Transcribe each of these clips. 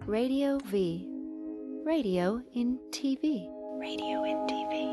Radio V. Radio in TV. Radio in TV.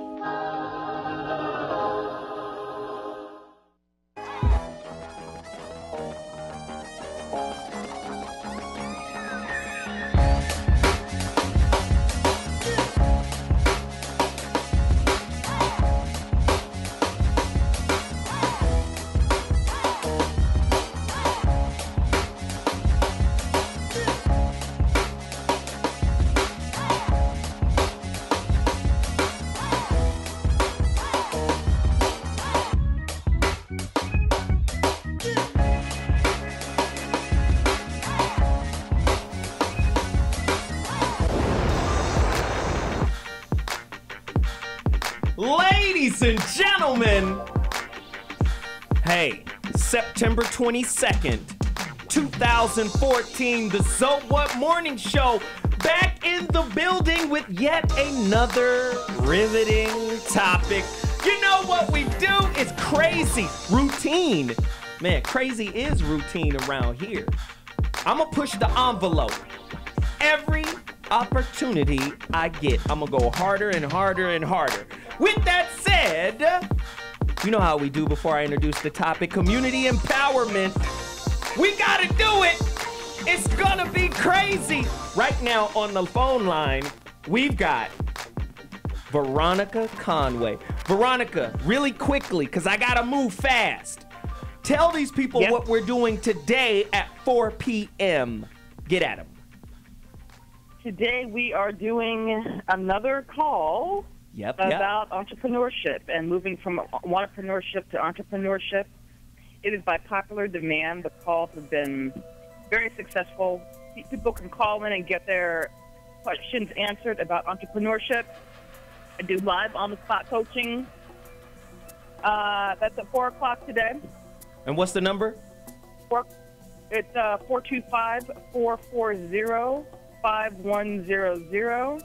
Ladies and gentlemen, hey, September 22nd, 2014, the So What Morning Show, back in the building with yet another riveting topic. You know what we do? It's crazy. Routine. Man, crazy is routine around here. I'm gonna push the envelope. Every opportunity I get, I'm gonna go harder and harder and harder. With that said, you know how we do before I introduce the topic, community empowerment. We gotta do it. It's gonna be crazy. Right now on the phone line, we've got Veronica Conway. Veronica, really quickly, because I gotta move fast. Tell these people what we're doing today at 4 p.m. Get at them. Today we are doing another call about entrepreneurship and moving from entrepreneurship to entrepreneurship. It is by popular demand. The calls have been very successful. People can call in and get their questions answered about entrepreneurship. I do live on-the-spot coaching. That's at 4 o'clock today. And what's the number? It's 425-440-5100.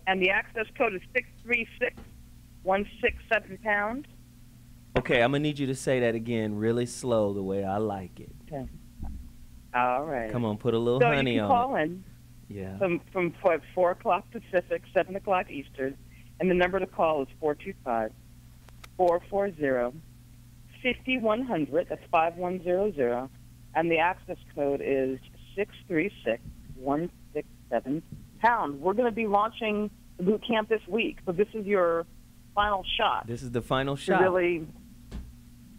And the access code is 636-167 #. Okay, I'm going to need you to say that again really slow the way I like it. Okay. All right. Come on, put a little honey on it. So you can call in from 4 o'clock Pacific, 7 o'clock Eastern. And the number to call is 425-440-5100. That's 5100. And the access code is 636-167 #. We're going to be launching the boot camp this week, so this is your final shot. This is the final shot. To really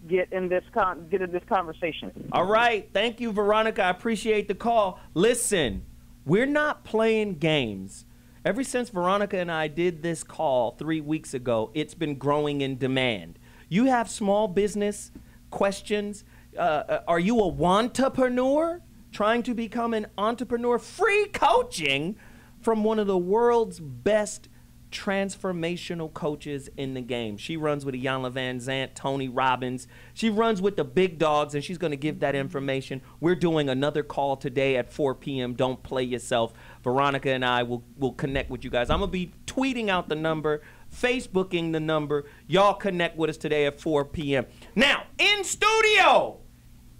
get in this conversation. All right. Thank you, Veronica. I appreciate the call. Listen, we're not playing games. Ever since Veronica and I did this call 3 weeks ago, it's been growing in demand. You have small business questions? Are you a wantapreneur? Trying to become an entrepreneur? Free coaching from one of the world's best transformational coaches in the game. She runs with Iyanla Vanzant, Tony Robbins. She runs with the big dogs, and she's going to give that information. We're doing another call today at 4 p.m. Don't play yourself. Veronica and I will connect with you guys. I'm going to be tweeting out the number, Facebooking the number. Y'all connect with us today at 4 p.m. Now, in studio,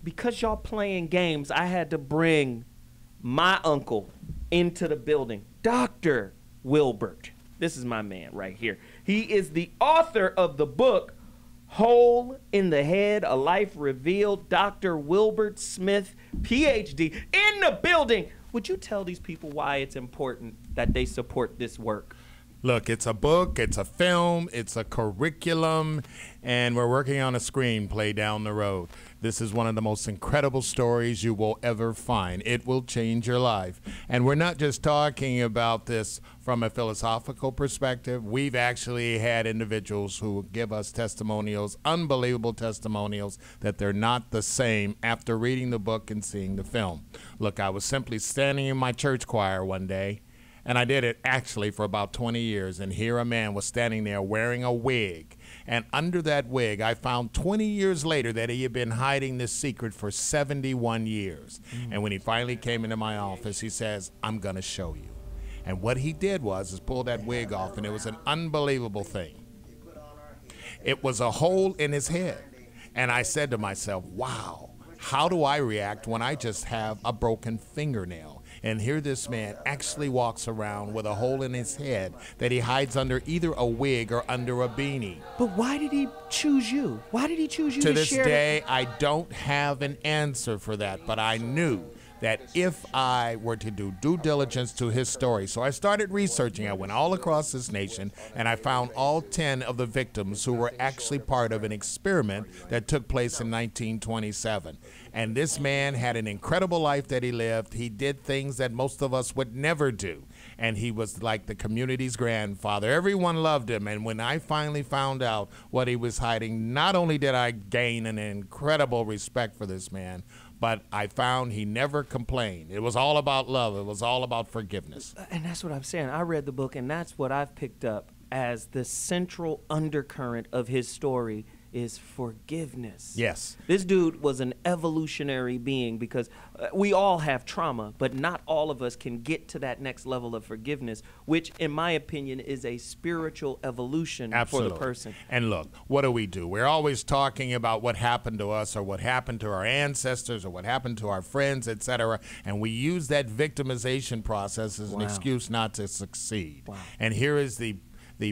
because y'all playing games, I had to bring my uncle into the building, Dr. Wilbert. This is my man right here. He is the author of the book, Hole in the Head, A Life Revealed. Dr. Wilbert Smith, PhD, in the building. Would you tell these people why it's important that they support this work? Look, it's a book, it's a film, it's a curriculum, and we're working on a screenplay down the road. This is one of the most incredible stories you will ever find. It will change your life. And we're not just talking about this from a philosophical perspective. We've actually had individuals who give us testimonials, unbelievable testimonials, that they're not the same after reading the book and seeing the film. Look, I was simply standing in my church choir one day, and I did it actually for about 20 years. And here a man was standing there wearing a wig. And under that wig, I found 20 years later that he had been hiding this secret for 71 years. And when he finally came into my office, he says, I'm going to show you. And what he did was pull that wig off, and it was an unbelievable thing. It was a hole in his head. And I said to myself, wow, how do I react when I just have a broken fingernail? And here this man actually walks around with a hole in his head that he hides under either a wig or under a beanie. But why did he choose you? Why did he choose you to this share day, I don't have an answer for that, but I knew that if I were to do due diligence to his story. So I started researching. I went all across this nation, and I found all 10 of the victims who were actually part of an experiment that took place in 1927. And this man had an incredible life that he lived. He did things that most of us would never do. And he was like the community's grandfather. Everyone loved him. And when I finally found out what he was hiding, not only did I gain an incredible respect for this man, but I found he never complained. It was all about love. It was all about forgiveness. And that's what I'm saying. I read the book, and that's what I've picked up as the central undercurrent of his story is forgiveness. Yes. This dude was an evolutionary being because we all have trauma, but not all of us can get to that next level of forgiveness, which in my opinion is a spiritual evolution Absolutely. for the person. And look, what do? We're always talking about what happened to us or what happened to our ancestors or what happened to our friends, etc. And we use that victimization process as an excuse not to succeed. Wow. And here is the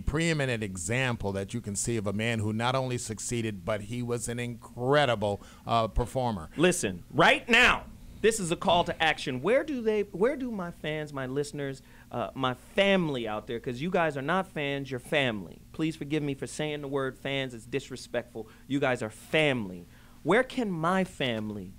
preeminent example that you can see of a man who not only succeeded, but he was an incredible performer. Listen, right now, this is a call to action. Where do my fans, my listeners, my family out there, because you guys are not fans, you're family. Please forgive me for saying the word fans. It's disrespectful. You guys are family. Where can my family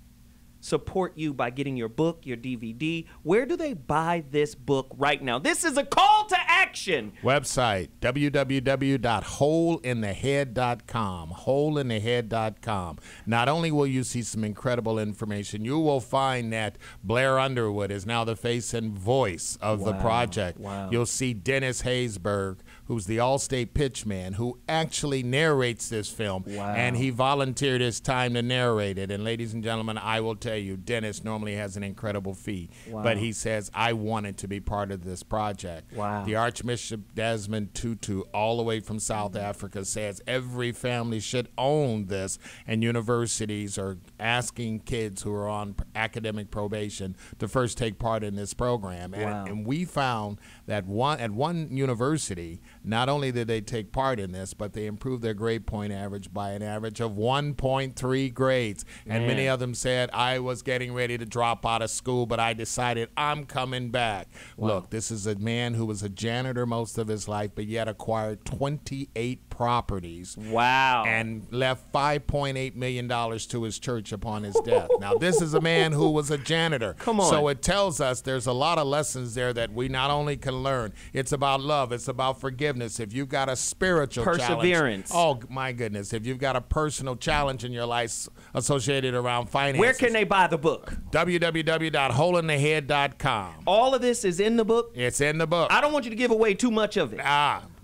support you by getting your book, your DVD? Where do they buy this book right now? This is a call to action. Website, www.holeinthehead.com, holeinthehead.com. Not only will you see some incredible information, you will find that Blair Underwood is now the face and voice of the project. Wow. You'll see Dennis Haysbert, who's the All-State pitchman, who actually narrates this film, and he volunteered his time to narrate it. And ladies and gentlemen, I will tell you, Dennis normally has an incredible fee, but he says, I wanted to be part of this project. The Archbishop Desmond Tutu, all the way from South Africa, says every family should own this, and universities are asking kids who are on academic probation to first take part in this program. And we found that at one university, not only did they take part in this, but they improved their grade point average by an average of 1.3 grades. And many of them said, I was getting ready to drop out of school, but I decided I'm coming back. Look, this is a man who was a janitor most of his life, but yet acquired 28 properties. And left $5.8 million to his church upon his death. Now, this is a man who was a janitor. Come on. So it tells us there's a lot of lessons there that we not only can learn. It's about love. It's about forgiveness. If you've got a spiritual perseverance. challenge. Oh, my goodness. If you've got a personal challenge in your life associated around finances. Where can they buy the book? www.holeinthehead.com. All of this is in the book? It's in the book. I don't want you to give away too much of it.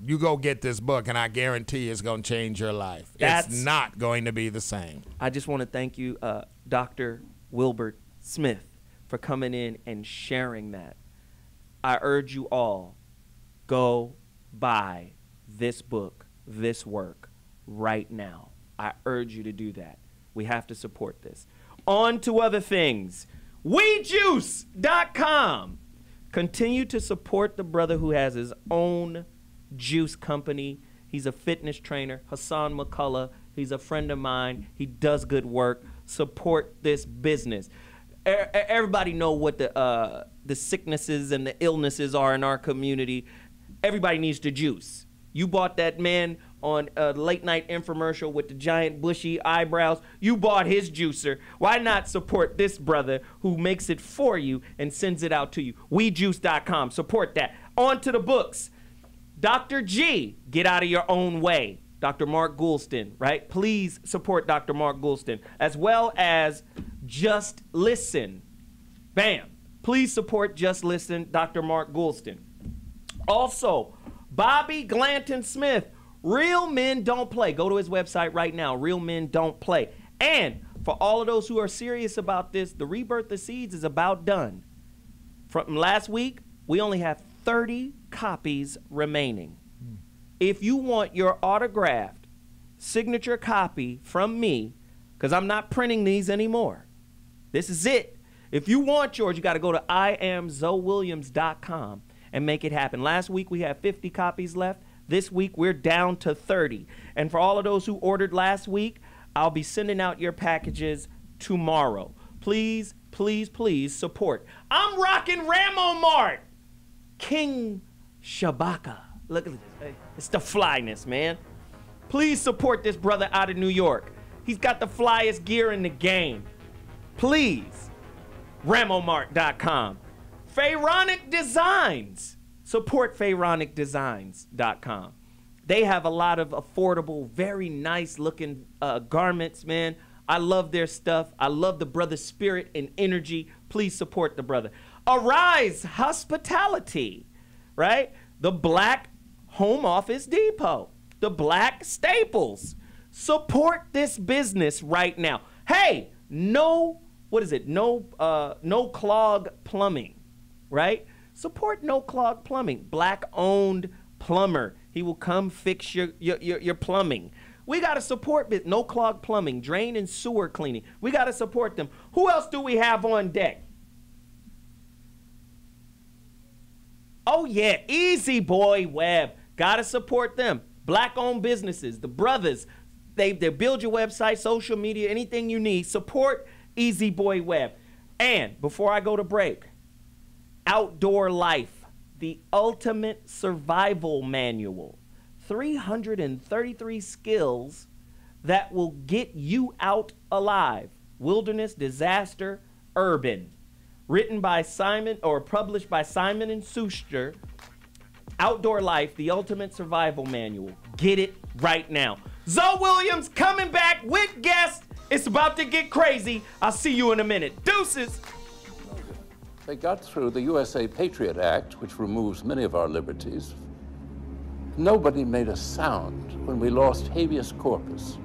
You go get this book, and I guarantee it's going to change your life. It's not going to be the same. I just want to thank you, Dr. Wilbert Smith, for coming in and sharing that. I urge you all, go buy this book, this work, right now. I urge you to do that. We have to support this. On to other things. WeJuice.com. Continue to support the brother who has his own juice company. He's a fitness trainer, Hassan McCullough. He's a friend of mine. He does good work. Support this business. Everybody know what the sicknesses and the illnesses are in our community. Everybody needs to juice. You bought that man on a late night infomercial with the giant bushy eyebrows. You bought his juicer. Why not support this brother who makes it for you and sends it out to you? WeJuice.com. Support that. On to the books. Dr. G, Get Out of Your Own Way. Dr. Mark Goulston, right? Please support Dr. Mark Goulston, as well as Just Listen. Bam. Please support Just Listen, Dr. Mark Goulston. Also, Bobby Glanton Smith, Real Men Don't Play. Go to his website right now, Real Men Don't Play. And for all of those who are serious about this, the Rebirth of Seeds is about done. From last week, we only have 30 copies remaining. If you want your autographed signature copy from me, because I'm not printing these anymore, this is it. If you want yours, you got to go to IamZoeWilliams.com and make it happen. Last week we had 50 copies left. This week we're down to 30. And for all of those who ordered last week, I'll be sending out your packages tomorrow. Please, please, please support. I'm rocking Ramo Mart. King Shabaka. Look at this. It's the flyness, man. Please support this brother out of New York. He's got the flyest gear in the game. Please. RamoMart.com. Pharaonic Designs. Support PharaonicDesigns.com. They have a lot of affordable, very nice looking garments, man. I love their stuff. I love the brother's spirit and energy. Please support the brother. Arise Hospitality, right? The Black Home Office Depot. The Black Staples. Support this business right now. Hey, no clog plumbing, right? Support No Clog Plumbing. Black owned plumber. He will come fix your plumbing. We got to support No Clog Plumbing, drain and sewer cleaning. We got to support them. Who else do we have on deck? Oh yeah, Easy Boy Web. Got to support them. Black owned businesses, the brothers, they build your website, social media, anything you need. Support Easy Boy Web. And before I go to break, Outdoor Life, the ultimate survival manual. 333 skills that will get you out alive. Wilderness, disaster, urban. Written by Simon, or published by Simon & Schuster. Outdoor Life, the ultimate survival manual. Get it right now. Zoe Williams coming back with guests. It's about to get crazy. I'll see you in a minute. Deuces. They got through the USA Patriot Act, which removes many of our liberties. Nobody made a sound when we lost habeas corpus,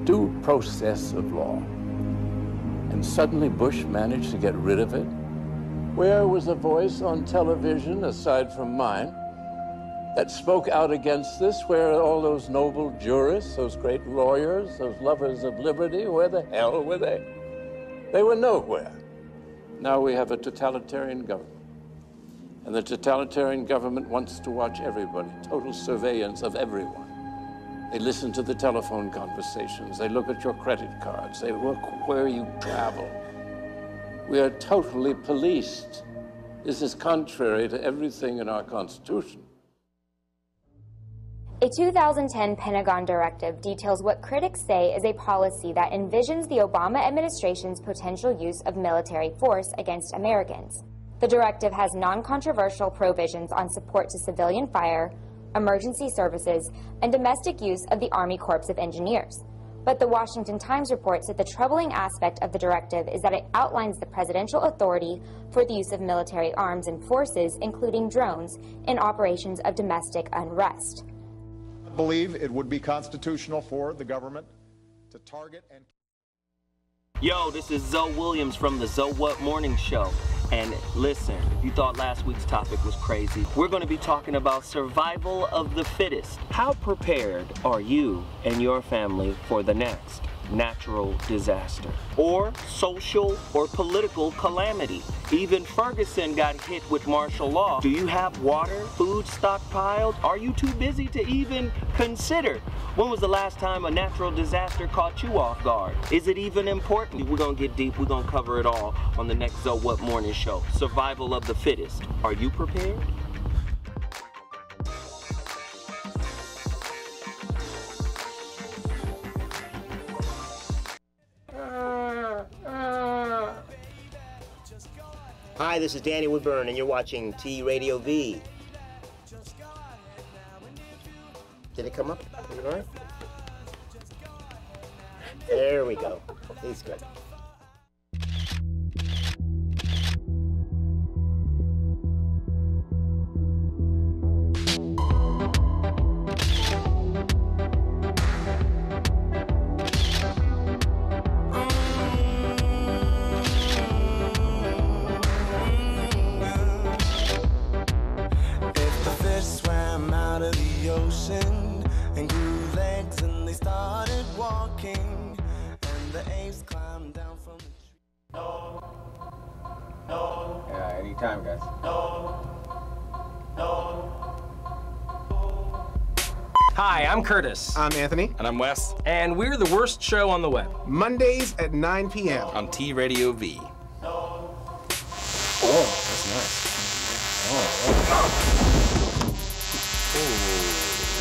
due process of law. And suddenly Bush managed to get rid of it. Where was a voice on television, aside from mine, that spoke out against this? Where are all those noble jurists, those great lawyers, those lovers of liberty? Where the hell were they? They were nowhere. Now we have a totalitarian government. And the totalitarian government wants to watch everybody, total surveillance of everyone. They listen to the telephone conversations. They look at your credit cards. They look where you travel. We are totally policed. This is contrary to everything in our Constitution. A 2010 Pentagon directive details what critics say is a policy that envisions the Obama administration's potential use of military force against Americans. The directive has non-controversial provisions on support to civilian fire, emergency services, and domestic use of the Army Corps of Engineers. But the Washington Times reports that the troubling aspect of the directive is that it outlines the presidential authority for the use of military arms and forces, including drones, in operations of domestic unrest. I believe it would be constitutional for the government to target and... Yo, this is Zoe Williams from the Zoe What Morning Show. And listen, if you thought last week's topic was crazy, we're going to be talking about survival of the fittest. How prepared are you and your family for the next natural disaster or social or political calamity? Even Ferguson got hit with martial law. Do you have water, food stockpiled? Are you too busy to even consider? When was the last time a natural disaster caught you off guard? Is it even important? We're gonna get deep. We're gonna cover it all on the next Zoe What Morning Show. Survival of the fittest. Are you prepared? Hi, this is Danny Woodburn, and you're watching T Radio V. Did it come up? All right. There we go. He's good. Yeah, anytime, guys. Hi, I'm Curtis. I'm Anthony. And I'm Wes. And we're the worst show on the web. Mondays at 9 p.m. on T Radio V. Oh, that's nice.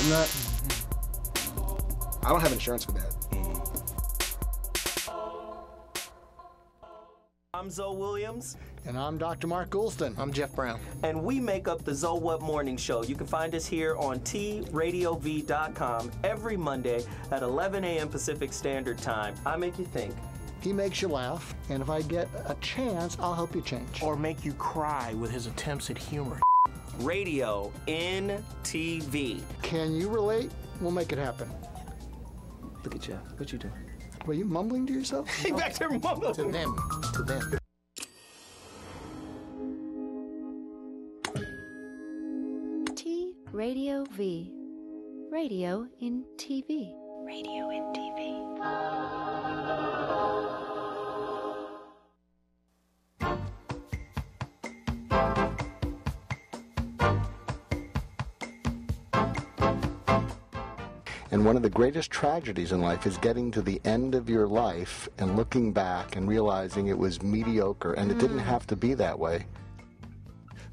I'm not... I don't have insurance for that. I'm Zoe Williams. And I'm Dr. Mark Goulston. I'm Jeff Brown. And we make up the Zoe What Morning Show. You can find us here on TRadiov.com every Monday at 11 a.m. Pacific Standard Time. I make you think. He makes you laugh, and if I get a chance, I'll help you change. Or make you cry with his attempts at humor. Radio in TV. Can you relate? We'll make it happen. Look at you. What you doing? Were you mumbling to yourself? Hey, back there mumbling. To them. To them. T Radio V. Radio in TV. Radio in TV. And one of the greatest tragedies in life is getting to the end of your life and looking back and realizing it was mediocre and it didn't have to be that way.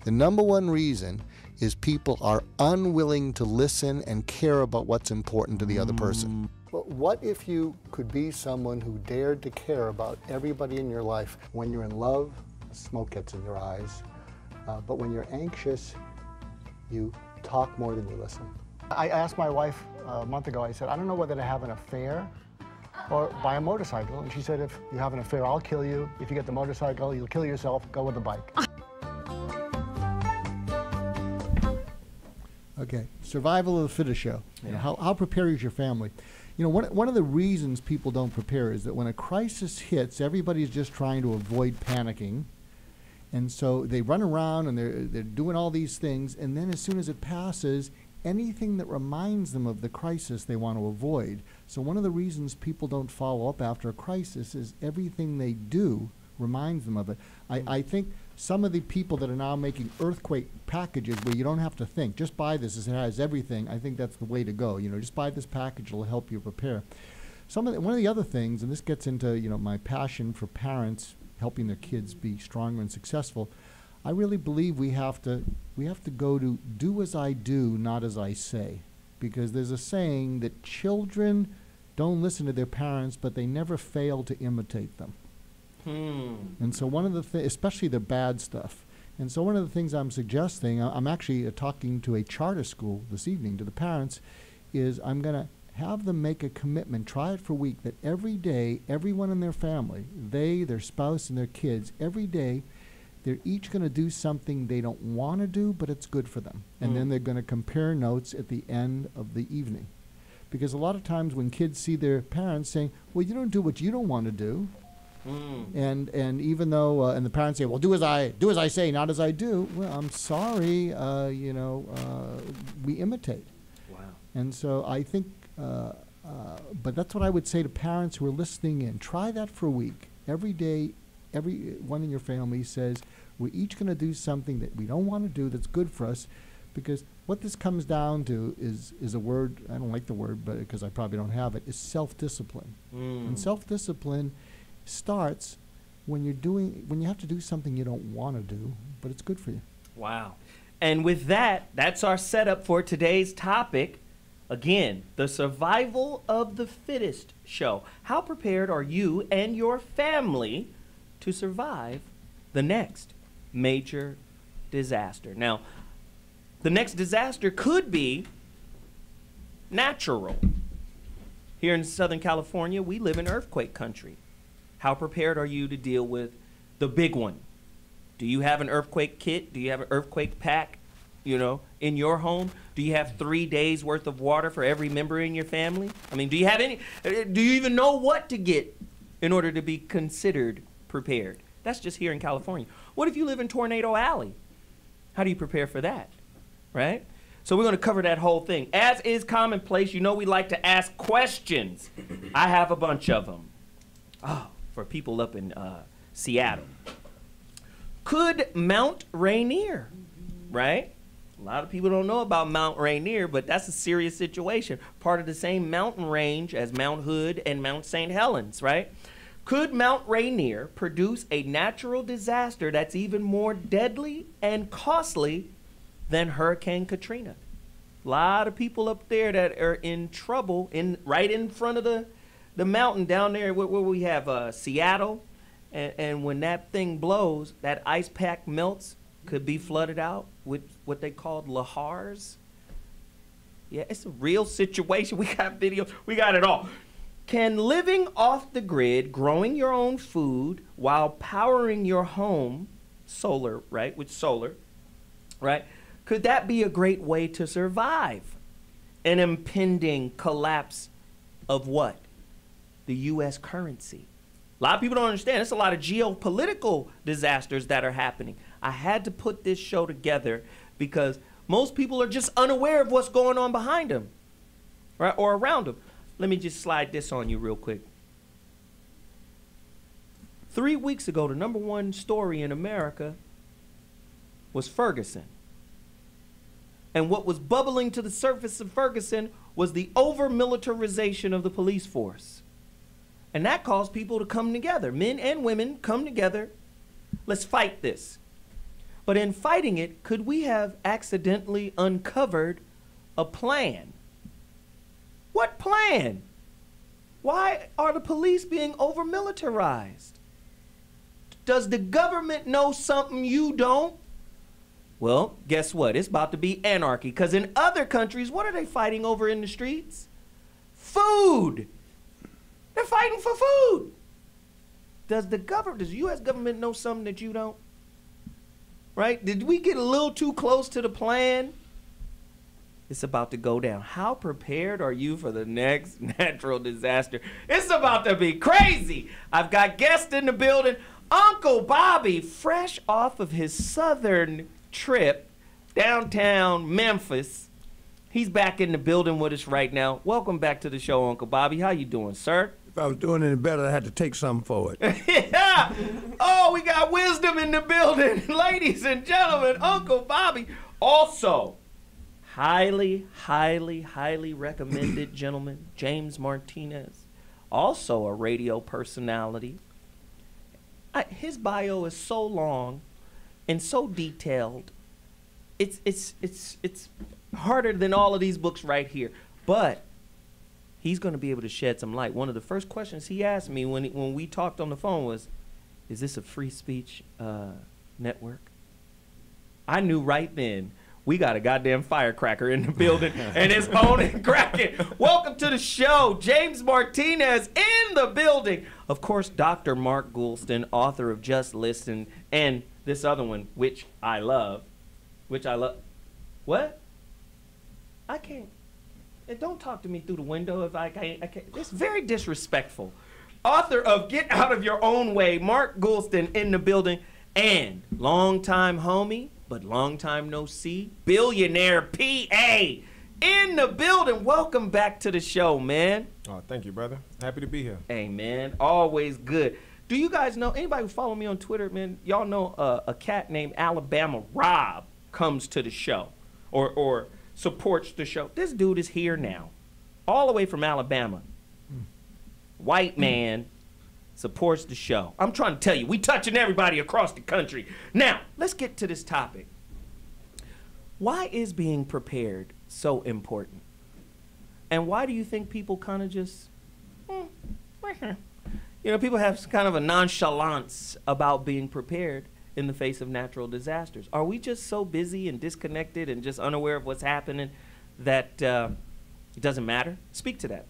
The number one reason is people are unwilling to listen and care about what's important to the other person. But what if you could be someone who dared to care about everybody in your life? When you're in love, smoke gets in your eyes. But when you're anxious, you talk more than you listen. I asked my wife a month ago, I said, I don't know whether to have an affair or buy a motorcycle. And she said, if you have an affair, I'll kill you. If you get the motorcycle, you'll kill yourself. Go with the bike. Okay, survival of the fittest show. Yeah. You know, how prepared is your family? You know, one of the reasons people don't prepare is that when a crisis hits, everybody's just trying to avoid panicking. And so they run around and they're doing all these things, and then as soon as it passes, anything that reminds them of the crisis they want to avoid. So one of the reasons people don't follow up after a crisis is everything they do reminds them of it. I think some of the people that are now making earthquake packages where you don't have to think, just buy this, it has everything, I think that's the way to go. You know, just buy this package, it'll help you prepare. One of the other things, and this gets into, you know, my passion for parents helping their kids be stronger and successful, I really believe we have to go to do as I do, not as I say. Because there's a saying that children don't listen to their parents, but they never fail to imitate them. And so one of the things, especially the bad stuff, and so one of the things I'm suggesting, I'm actually talking to a charter school this evening, to the parents, is I'm going to have them make a commitment, try it for a week, that every day, everyone in their family, they, their spouse, and their kids, every day, they're each going to do something they don't want to do, but it's good for them. And then they're going to compare notes at the end of the evening. Because a lot of times when kids see their parents saying, well, you don't do what you don't want to do, and even though, and the parents say, well, do as I say, not as I do, well, I'm sorry, we imitate. Wow. And so I think, but that's what I would say to parents who are listening in. Try that for a week. Every day, everyone in your family says, we're each going to do something that we don't want to do that's good for us, because what this comes down to is a word, I don't like the word, but because I probably don't have it, is self-discipline. And self-discipline starts when you have to do something you don't want to do, but it's good for you. Wow. And with that, that's our setup for today's topic. Again, the survival of the fittest show. How prepared are you and your family to survive the next major disaster? Now, the next disaster could be natural. Here in Southern California, we live in earthquake country. How prepared are you to deal with the big one? Do you have an earthquake kit? Do you have an earthquake pack, in your home? Do you have 3 days worth of water for every member in your family? I mean, do you even know what to get in order to be considered prepared? That's just here in California. What if you live in Tornado Alley? How do you prepare for that, right? So we're going to cover that whole thing. As is commonplace, we like to ask questions. I have a bunch of them. Oh, for people up in Seattle. Could Mount Rainier, right? A lot of people don't know about Mount Rainier, but that's a serious situation. Part of the same mountain range as Mount Hood and Mount St. Helens, right? Could Mount Rainier produce a natural disaster that's even more deadly and costly than Hurricane Katrina? A lot of people up there that are in trouble right in front of the mountain down there where we have Seattle. And when that thing blows, that ice pack melts, could be flooded out with what they called lahars. Yeah, it's a real situation. We got videos. We got it all. Can living off the grid, growing your own food while powering your home, solar, right, with solar, right, could that be a great way to survive an impending collapse of what? The U.S. currency. A lot of people don't understand. There's a lot of geopolitical disasters that are happening. I had to put this show together because most people are just unaware of what's going on behind them, right, or around them. Let me just slide this on you real quick. 3 weeks ago, the #1 story in America was Ferguson. And what was bubbling to the surface of Ferguson was the over-militarization of the police force. And that caused people to come together. Men and women come together. Let's fight this. But in fighting it, could we have accidentally uncovered a plan? What plan? Why are the police being over-militarized? Does the government know something you don't? Well, guess what? It's about to be anarchy. Because in other countries, what are they fighting over in the streets? Food. They're fighting for food. Does the U.S. government know something that you don't? Right? Did we get a little too close to the plan? It's about to go down. How prepared are you for the next natural disaster? It's about to be crazy. I've got guests in the building. Uncle Bobby, fresh off of his southern trip downtown Memphis. He's back in the building with us right now. Welcome back to the show, Uncle Bobby. How you doing, sir? If I was doing any better, I had to take something for it. Yeah. Oh, we got wisdom in the building. Ladies and gentlemen, Uncle Bobby. Also, highly, highly, highly recommended gentleman, James Martinez. Also a radio personality. His bio is so long and so detailed. It's harder than all of these books right here. But he's going to be able to shed some light. One of the first questions he asked me when we talked on the phone was, is this a free speech network? I knew right then we got a goddamn firecracker in the building and it's on and cracking. Welcome to the show, James Martinez in the building. Of course, Dr. Mark Goulston, author of Just Listen, and this other one, which I love. What? I can't. Don't talk to me through the window if I can't. It's very disrespectful. Author of Get Out of Your Own Way, Mark Goulston in the building, and longtime homie, but long time no see, billionaire P.A. in the building. Welcome back to the show, man. Oh, thank you, brother. Happy to be here. Hey, man, always good. Do you guys know, anybody who follow me on Twitter, man, y'all know a cat named Alabama Rob comes to the show or supports the show. This dude is here now, all the way from Alabama. White man supports the show. I'm trying to tell you, we touching everybody across the country. Now, let's get to this topic. Why is being prepared so important? And why do you think people kind of just, people have kind of a nonchalance about being prepared in the face of natural disasters? Are we just so busy and disconnected and just unaware of what's happening that it doesn't matter? Speak to that.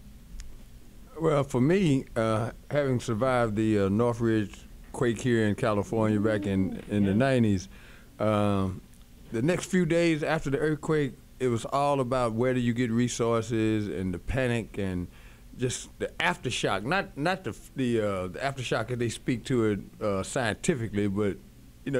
Well, for me, having survived the Northridge quake here in California back in the 90s, the next few days after the earthquake, it was all about where do you get resources and the panic and just the aftershock. Not the aftershock that they speak to it scientifically, but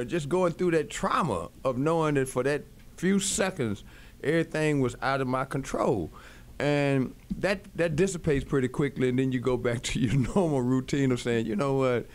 just going through that trauma of knowing that for that few seconds, everything was out of my control. And that dissipates pretty quickly, and then you go back to your normal routine of saying, you know what,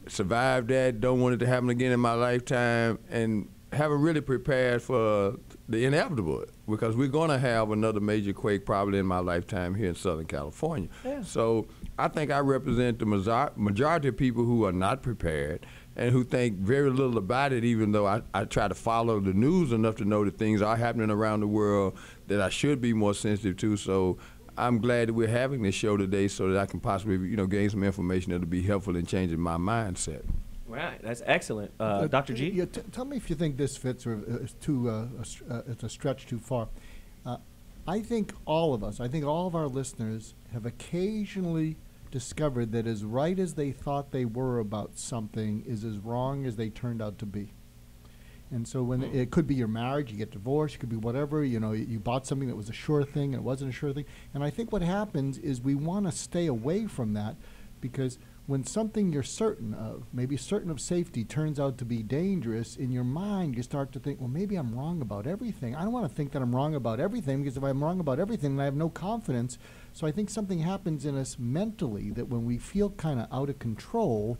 survived that, don't want it to happen again in my lifetime, and haven't really prepared for the inevitable, because we're going to have another major quake probably in my lifetime here in Southern California. Yeah. So I think I represent the majority of people who are not prepared and who think very little about it, even though I try to follow the news enough to know that things are happening around the world that I should be more sensitive to. So I'm glad that we're having this show today so that I can possibly, gain some information that will be helpful in changing my mindset. Right, that's excellent. Dr. G? Yeah, tell me if you think this fits or is it's a stretch too far. I think all of us, all of our listeners have occasionally discovered that as right as they thought they were about something is as wrong as they turned out to be. And so when it could be your marriage, you get divorced, it could be whatever, you bought something that was a sure thing and it wasn't a sure thing. And I think what happens is we want to stay away from that, because when something you're certain of, maybe certain of safety, turns out to be dangerous, in your mind you start to think, well, maybe I'm wrong about everything. I don't want to think that I'm wrong about everything, because if I'm wrong about everything, then I have no confidence. So I think something happens in us mentally that when we feel kind of out of control,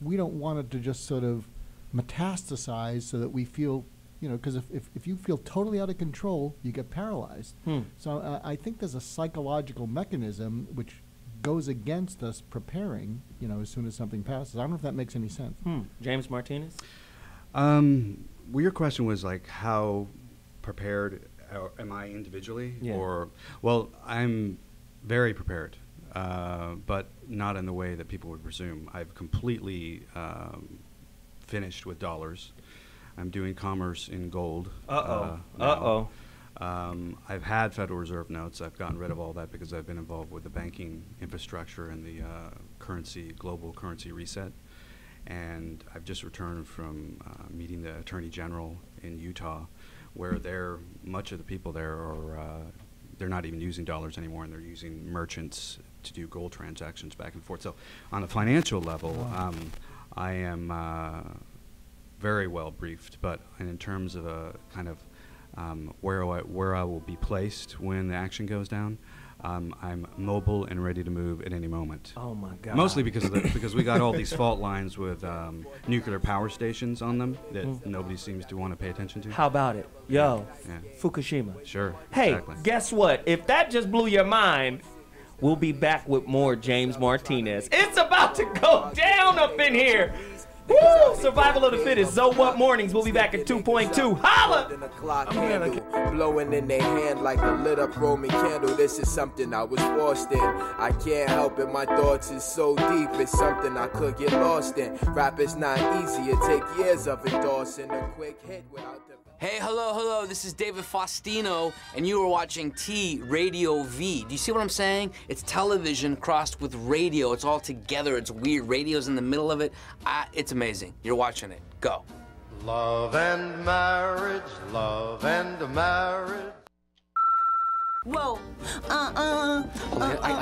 we don't want it to just sort of metastasize so that we feel, because if you feel totally out of control, you get paralyzed. So I think there's a psychological mechanism which goes against us preparing, as soon as something passes. I don't know if that makes any sense. James Martinez? Well, your question was like, how prepared am I individually? Yeah. Well, I'm very prepared, but not in the way that people would presume. I've completely finished with dollars. I'm doing commerce in gold. I've had Federal Reserve notes. I've gotten rid of all that because I've been involved with the banking infrastructure and the global currency reset. And I've just returned from meeting the Attorney General in Utah, where much of the people there are, they're not even using dollars anymore, and they're using merchants to do gold transactions back and forth. So on the financial level, I am very well briefed, but in terms of a kind of where I will be placed when the action goes down, I'm mobile and ready to move at any moment. Oh my God! Mostly because we got all these fault lines with nuclear power stations on them that nobody seems to want to pay attention to. How about it? Fukushima. Sure. Hey, exactly. Guess what? If that just blew your mind, we'll be back with more James Martinez. It's about to go down up in here. Woo! Survival of the fittest. So what mornings? We'll be back at 2.2. Holla! Blowing in their hand like a lit up Roman candle. This is something I was forced in. I can't help it. My thoughts is so deep. It's something I could get lost in. Rap is not easy. It take years of endorsing a quick hit without the... Hey, hello, this is David Faustino, and you are watching T Radio V. Do you see what I'm saying? It's television crossed with radio. It's all together. It's weird. Radio's in the middle of it. It's amazing. You're watching it. Go. Love and marriage, love and marriage. Whoa. I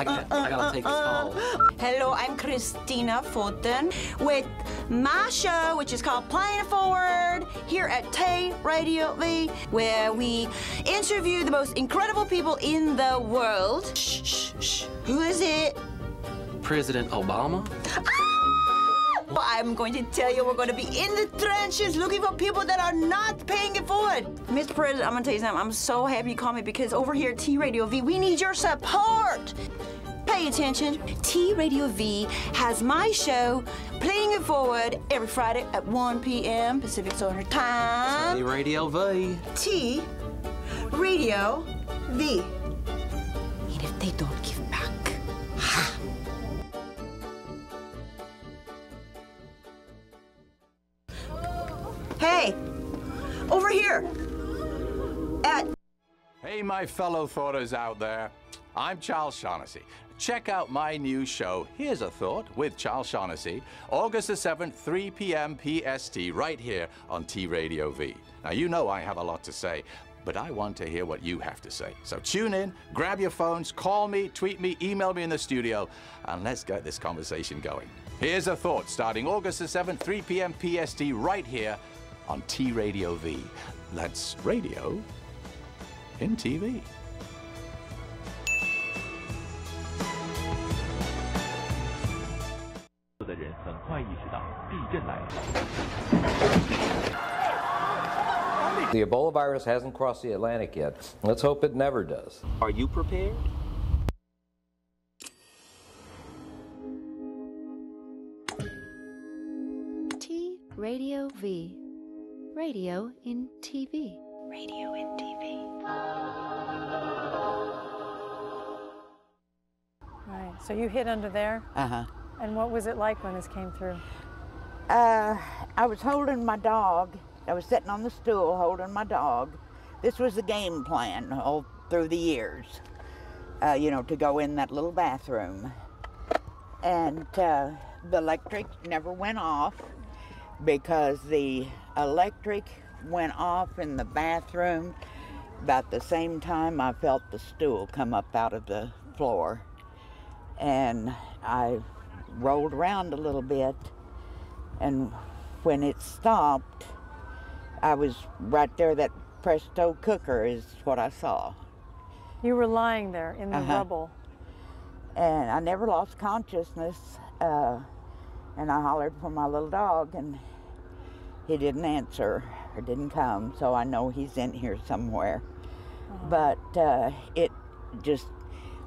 gotta take this call. Hello, I'm Christina Fulton with my show, which is called Playing It Forward, here at T Radio V, where we interview the most incredible people in the world. Shh. Who is it? President Obama. I'm going to tell you, we're going to be in the trenches looking for people that are not paying it forward. Mr. President, I'm going to tell you something. I'm so happy you called me, because over here at T Radio V, we need your support. Pay attention. T Radio V has my show, Playing It Forward, every Friday at 1 p.m. Pacific Standard Time. T Radio V. T Radio V. And if they don't give back, ha! Hey, over here. Hey, my fellow thoughters out there. I'm Charles Shaughnessy. Check out my new show, Here's a Thought, with Charles Shaughnessy, August the 7th, 3 p.m. PST, right here on T Radio V. Now, you know I have a lot to say, but I want to hear what you have to say. So tune in, grab your phones, call me, tweet me, email me in the studio, and let's get this conversation going. Here's a Thought, starting August the 7th, 3 p.m. PST, right here on T Radio V. That's radio in TV. 的人很快意识到地震来了。 The Ebola virus hasn't crossed the Atlantic yet. Let's hope it never does. Are you prepared? T Radio V. Radio in TV. Radio in TV. Right. So you hid under there? Uh-huh. And what was it like when this came through? I was holding my dog. I was sitting on the stool holding my dog. This was the game plan all through the years, you know, to go in that little bathroom. And the electric never went off because the electric went off in the bathroom about the same time I felt the stool come up out of the floor. And I rolled around a little bit, and when it stopped, I was right there. That Presto cooker is what I saw. You were lying there in the rubble. And I never lost consciousness, and I hollered for my little dog, and he didn't answer or didn't come, so I know he's in here somewhere. But it just,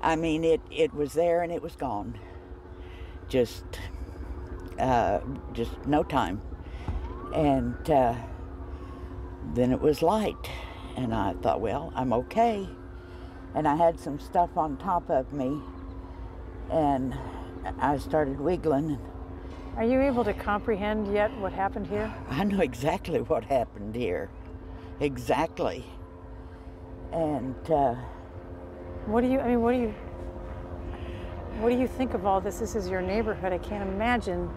I mean, it was there and it was gone. Just no time. And then it was light, and I thought, well, I'm okay. And I had some stuff on top of me, and I started wiggling. Are you able to comprehend yet what happened here? I know exactly what happened here. Exactly. And what do you think of all this? This is your neighborhood. I can't imagine.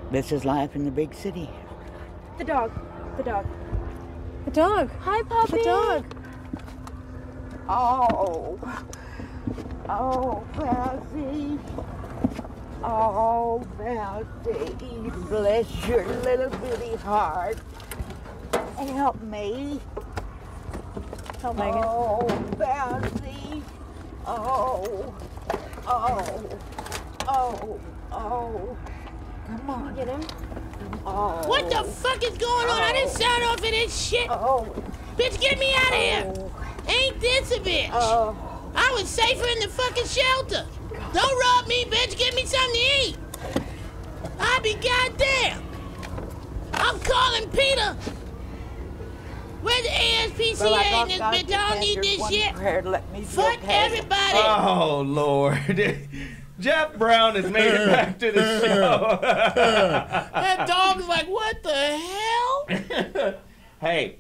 This is life in the big city. The dog. The dog. The dog. Hi, puppy. The dog. Oh. Oh, Bessie. Oh, Bessie. Bless your little bitty heart. Help me. Help Megan. Oh, Bessie. Oh. Oh. Oh. Oh. Come on. Get him. Oh. What the fuck is going on? I didn't sign off for this shit. Bitch, get me out of here. Ain't this a bitch? I was safer in the fucking shelter. Don't rob me, bitch. Give me something to eat. I be goddamn. I'm calling Peter. Where's the ASPCA in this bitch? I don't need this shit. Fuck everybody. Oh, Lord. Jeff Brown has made it back to the show. That dog's like, what the hell? Hey,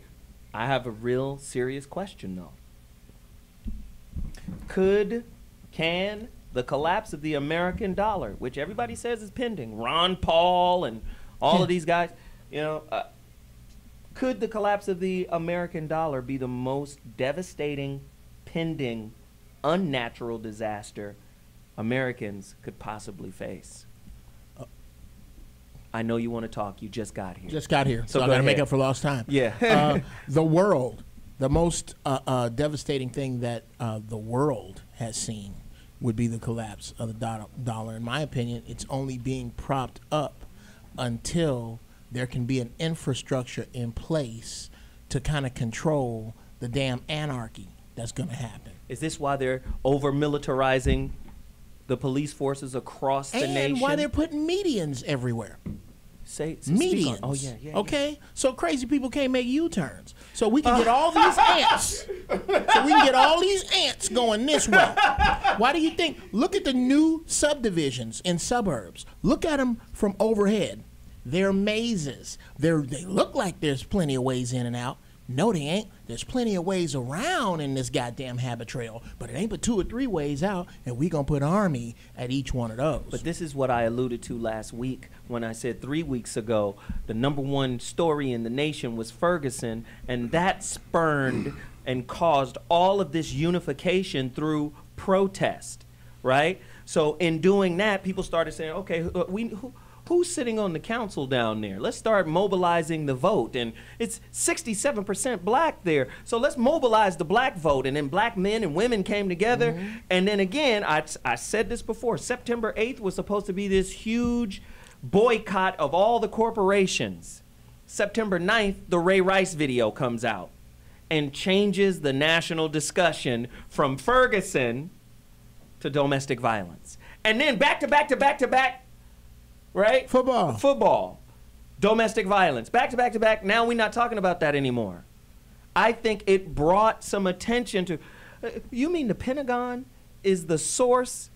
I have a real serious question, though. Can the collapse of the American dollar, which everybody says is pending, Ron Paul and all of these guys, you know, could the collapse of the American dollar be the most devastating, pending, unnatural disaster Americans could possibly face? I know you want to talk. You just got here. Just got here, so I go got to make ahead. up for lost time. Yeah. The world, the most devastating thing that the world has seen would be the collapse of the dollar. In my opinion, it's only being propped up until there can be an infrastructure in place to kind of control the damn anarchy that's going to happen. Is this why they're over-militarizing the police forces across the nation? And why they're putting medians everywhere. Medians. Oh, yeah. Okay? So crazy people can't make U-turns. So we can get all these ants. So we can get all these ants going this way. Why do you think? Look at the new subdivisions in suburbs. Look at them from overhead. They're mazes. They look like there's plenty of ways in and out. No, they ain't. There's plenty of ways around in this goddamn habit trail, but it ain't but 2 or 3 ways out, and we gonna put army at each one of those. But this is what I alluded to last week when I said 3 weeks ago the #1 story in the nation was Ferguson, and that spurned and caused all of this unification through protest, right? So in doing that, people started saying, okay, Who's sitting on the council down there? Let's start mobilizing the vote. And it's 67% black there. So let's mobilize the black vote. And then black men and women came together. And then again, I said this before, September 8th was supposed to be this huge boycott of all the corporations. September 9th, the Ray Rice video comes out and changes the national discussion from Ferguson to domestic violence. And then back to back, right? Football, domestic violence, back to back. Now we're not talking about that anymore. I think it brought some attention to, you mean the Pentagon is the source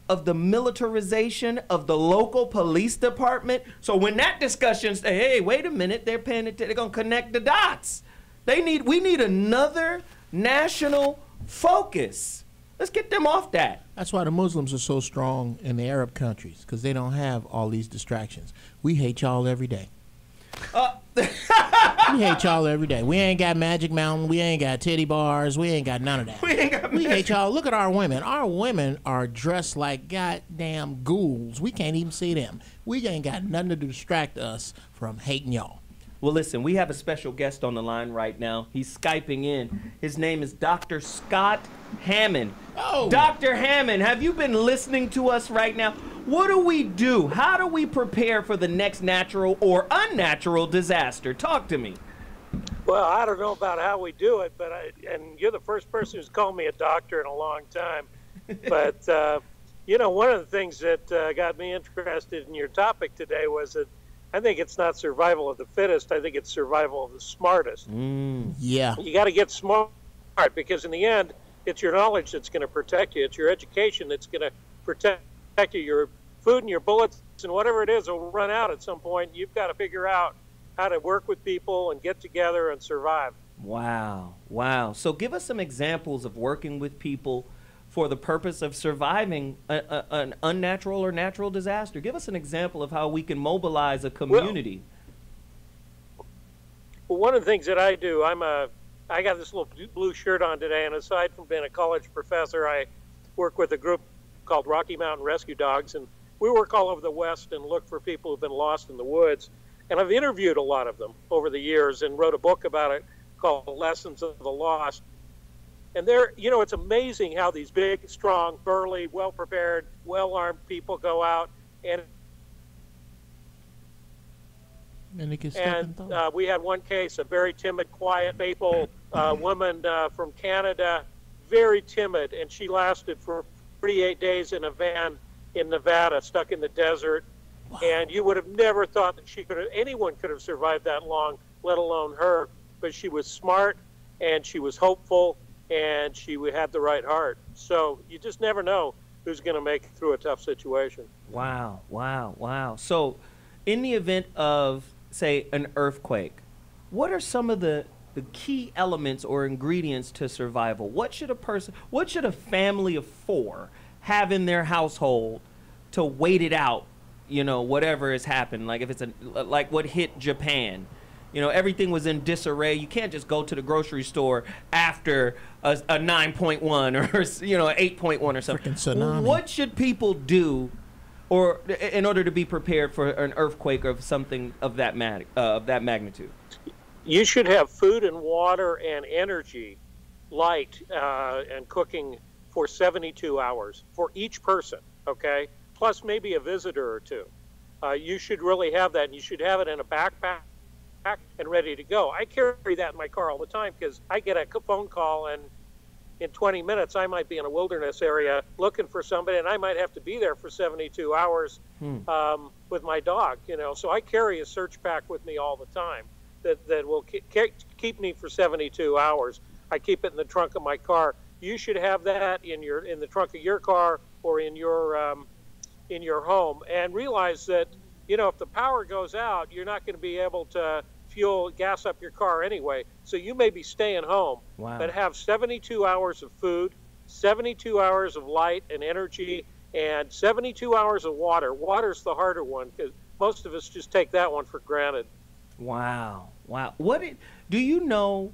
of the militarization of the local police department? So when that discussion say, hey, wait a minute, they're paying it, they're gonna connect the dots. We need another national focus. Let's get them off that. That's why the Muslims are so strong in the Arab countries, because they don't have all these distractions. We hate y'all every day. We hate y'all every day. We ain't got Magic Mountain. We ain't got titty bars. We ain't got none of that. We hate y'all. Look at our women. Our women are dressed like goddamn ghouls. We can't even see them. We ain't got nothing to distract us from hating y'all. Well, listen, we have a special guest on the line right now. He's Skyping in. His name is Dr. Scott Hammond. Oh. Dr. Hammond, have you been listening to us right now? What do we do? How do we prepare for the next natural or unnatural disaster? Talk to me. Well, I don't know about how we do it, but and you're the first person who's called me a doctor in a long time. But, you know, one of the things that got me interested in your topic today was that I think it's not survival of the fittest. I think it's survival of the smartest. Yeah. You got to get smart because in the end, it's your knowledge that's going to protect you. It's your education that's going to protect you. Your food and your bullets and whatever it is will run out at some point. You've got to figure out how to work with people and get together and survive. Wow. Wow. So give us some examples of working with people for the purpose of surviving an unnatural or natural disaster. Give us an example of how we can mobilize a community. Well, one of the things that I do, I got this little blue shirt on today, and aside from being a college professor, I work with a group called Rocky Mountain Rescue Dogs, and we work all over the West and look for people who've been lost in the woods. And I've interviewed a lot of them over the years and wrote a book about it called Lessons of the Lost. And there, you know, it's amazing how these big, strong, burly, well-prepared, well-armed people go out and we had one case, a very timid, quiet maple woman from Canada, very timid, and she lasted for 48 days in a van in Nevada, stuck in the desert. Wow. And you would have never thought that anyone could have survived that long, let alone her. But she was smart, and she was hopeful, and she had the right heart. So you just never know who's going to make it through a tough situation. Wow, wow, wow. So in the event of, say, an earthquake, what are some of the key elements or ingredients to survival? What should a family of 4 have in their household to wait it out, you know, whatever has happened? Like if it's like what hit Japan. You know, everything was in disarray. You can't just go to the grocery store after a 9.1 or, you know, 8.1 or something. Tsunami. What should people do or in order to be prepared for an earthquake of something of that magnitude? You should have food and water and energy, light and cooking for 72 hours for each person, okay? Plus maybe a visitor or two. You should really have that, and you should have it in a backpack and ready to go. I carry that in my car all the time because I get a phone call and in 20 minutes I might be in a wilderness area looking for somebody, and I might have to be there for 72 hours with my dog, you know. So I carry a search pack with me all the time that will keep me for 72 hours. I keep it in the trunk of my car. You should have that in the trunk of your car or in your home, and realize that, you know, if the power goes out, you're not going to be able to gas up your car anyway. So you may be staying home, but have 72 hours of food, 72 hours of light and energy, and 72 hours of water. Water's the harder one because most of us just take that one for granted. Wow. Wow. Do you know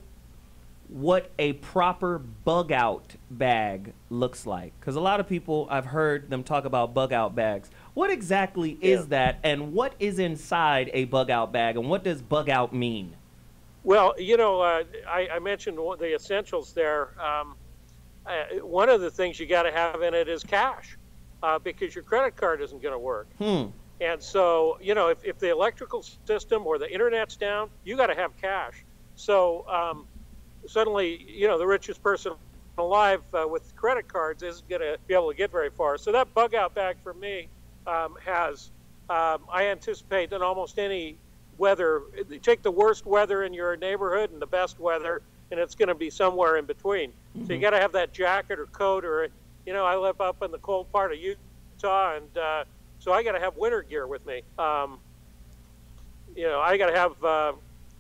what a proper bug out bag looks like? Because a lot of people, I've heard them talk about bug out bags. What exactly is that, and what is inside a bug out bag, and what does bug out mean? Well, you know, I mentioned the essentials there. One of the things you got to have in it is cash, because your credit card isn't going to work. And so, you know, if the electrical system or the internet's down, you got to have cash. So suddenly, you know, the richest person alive with credit cards isn't going to be able to get very far. So that bug out bag for me has, I anticipate that almost any weather, take the worst weather in your neighborhood and the best weather, and it's going to be somewhere in between. So you got to have that jacket or coat, or, you know, I live up in the cold part of Utah, and so I got to have winter gear with me. You know, I got to have,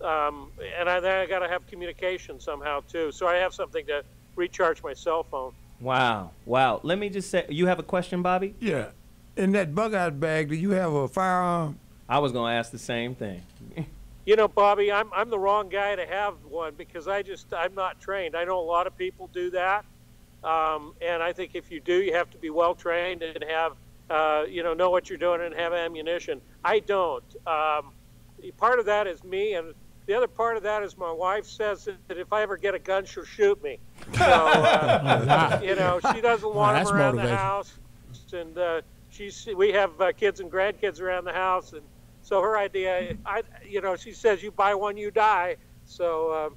and I got to have communication somehow too. So I have something to recharge my cell phone. Wow, wow. Let me just say, you have a question, Bobby? Yeah. In that bug out bag, do you have a firearm? I was going to ask the same thing. You know, Bobby, I'm the wrong guy to have one because I'm not trained. I know a lot of people do that, and I think if you do, you have to be well trained and have you know what you're doing and have ammunition. I don't. Part of that is me, and the other part of that is my wife says that if I ever get a gun, she'll shoot me. So you know, she doesn't want them around the house, and we have kids and grandkids around the house, and so her idea, you know, she says you buy one, you die. So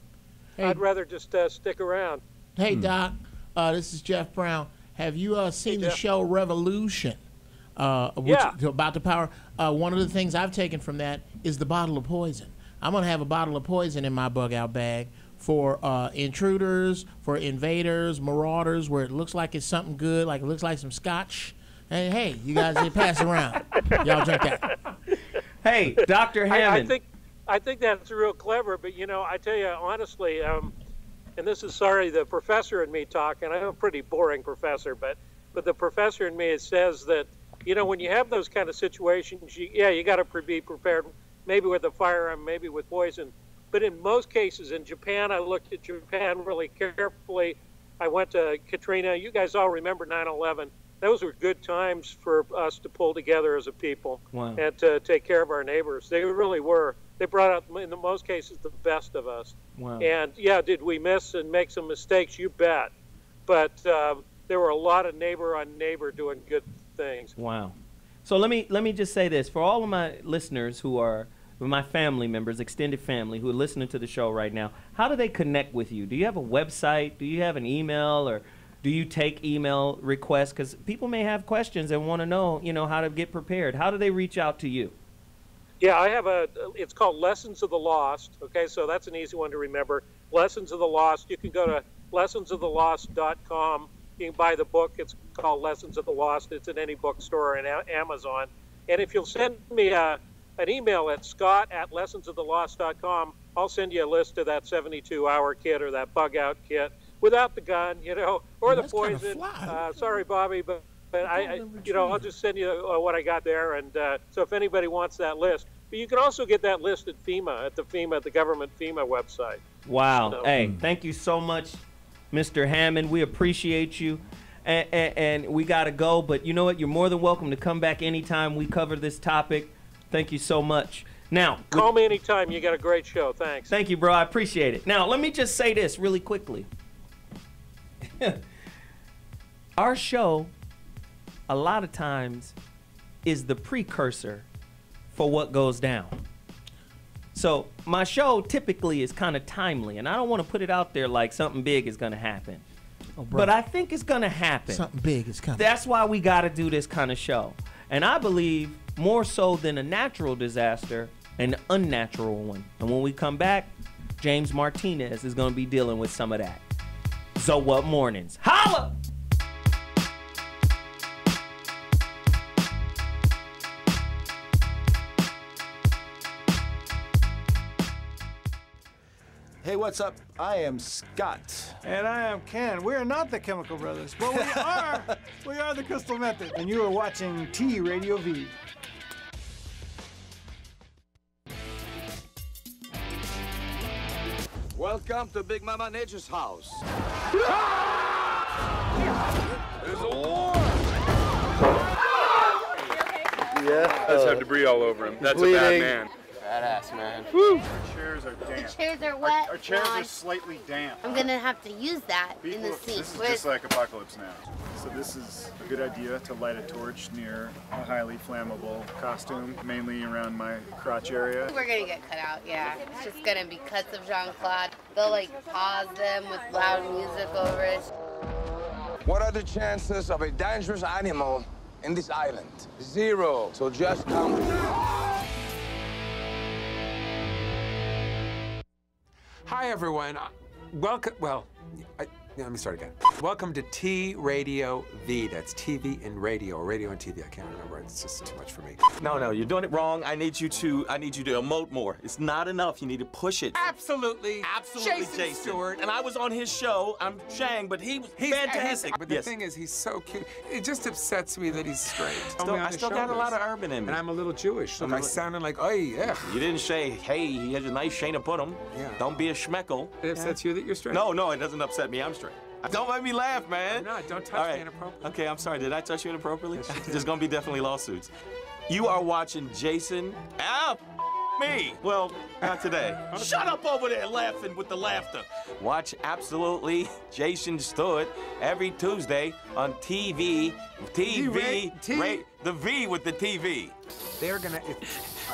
I'd rather just stick around. Hey, Doc, this is Jeff Brown. Have you seen the show Revolution? About the power. One of the things I've taken from that is the bottle of poison. I'm going to have a bottle of poison in my bug out bag for intruders, for invaders, marauders, where it looks like it's something good, like it looks like some scotch. And hey, you guys pass it around. Y'all drink that. Hey, Dr. Hammond. I think that's real clever, but you know, I tell you honestly, and this is the professor in me talking. I'm a pretty boring professor, but the professor in me says that, you know, when you have those kind of situations, you got to be prepared, maybe with a firearm, maybe with poison. But in most cases, in Japan, I looked at Japan really carefully. I went to Katrina. You guys all remember 9/11. Those were good times for us to pull together as a people and to take care of our neighbors. They really were. They brought out, in the most cases, the best of us. Wow. And yeah, did we miss and make some mistakes? You bet. But there were a lot of neighbor on neighbor doing good things. Wow. So let me just say this. For all of my listeners who are my family members, extended family, who are listening to the show right now, how do they connect with you? Do you have a website? Do you have an email? Or do you take email requests? Because people may have questions and want to know, you know, how to get prepared. How do they reach out to you? Yeah, I have it's called Lessons of the Lost. Okay, so that's an easy one to remember. Lessons of the Lost. You can go to lessonsofthelost.com. You can buy the book. It's called Lessons of the Lost. It's in any bookstore and Amazon. And if you'll send me an email at scott@lessonsofthelost.com, I'll send you a list of that 72-hour kit or that bug-out kit without the gun, you know, or the poison. Sorry, Bobby, but you know, I'll just send you what I got there. And so if anybody wants that list, but you can also get that list at FEMA, at the government FEMA website. Wow. So, hey, thank you so much, Mr. Hammond. We appreciate you. And we got to go. But you know what? You're more than welcome to come back anytime we cover this topic. Thank you so much. Now, call me anytime. You got a great show. Thanks. Thank you, bro. I appreciate it. Now, let me just say this really quickly. Our show, a lot of times, is the precursor for what goes down. So my show typically is kind of timely, and I don't want to put it out there like something big is going to happen. But I think it's going to happen. Something big is coming. That's why we got to do this kind of show. And I believe more so than a natural disaster, an unnatural one. And when we come back, James Martinez is going to be dealing with some of that. So what mornings? Holla! Hey, what's up? I am Scott. And I am Ken. We are not the Chemical Brothers, but we are the Crystal Method. And you are watching T Radio V. Welcome to Big Mama Nature's house. There's a war! Yeah. Let's have debris all over him. That's Bleeding. a bad man. Badass, man. Woo! Our chairs are damp. The chairs are wet. Our chairs Ron. are slightly damp. I'm gonna have to use that in the scene. This is just like Apocalypse Now. So this is a good idea to light a torch near a highly flammable costume, mainly around my crotch area. We're gonna get cut out, yeah. It's just gonna be cuts of Jean-Claude. They'll like pause them with loud music over it. What are the chances of a dangerous animal in this island? 0. So just count. Hi, everyone. Welcome. Well, let me start again. Welcome to T Radio V. That's TV and radio, radio and TV. I can't remember. It's just too much for me. No, you're doing it wrong. I need you to emote more. It's not enough. You need to push it. Absolutely. Jason Stewart. And I was on his show. I'm Shang, but he's fantastic. But the thing is, he's so cute. It just upsets me that he's straight. I still got a lot of urban in me. And I'm a little Jewish, so I sounded like, oh yeah. You didn't say, hey, he has a nice Shayna Putum. Yeah. Don't be a schmeckle. It upsets you that you're straight? No, it doesn't upset me. I'm straight. Don't make me laugh, man. No, don't touch me inappropriately. Okay, I'm sorry. Did I touch you inappropriately? There's gonna be definitely lawsuits. You are watching Jason. Me. Well, not today. Shut up over there laughing with the laughter. Watch Absolutely Jason Stewart every Tuesday on TV. The V with the TV. They're gonna.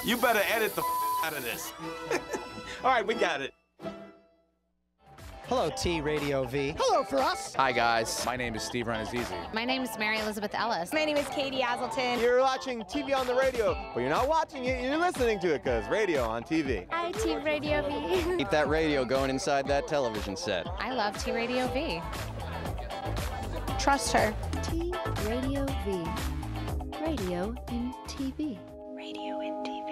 You better edit the out of this. All right, we got it. Hello, T Radio V. Hello for us. Hi, guys. My name is Steve Renazizi. My name is Mary Elizabeth Ellis. My name is Katie Aselton. You're watching TV on the radio, but you're not watching it, you're listening to it, because radio on TV. Hi, T Radio V. Keep that radio going inside that television set. I love T Radio V. Trust her. T Radio V. Radio in TV. Radio in TV.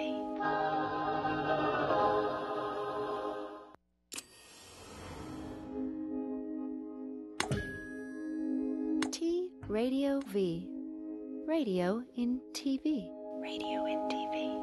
Radio V. Radio in TV. Radio in TV.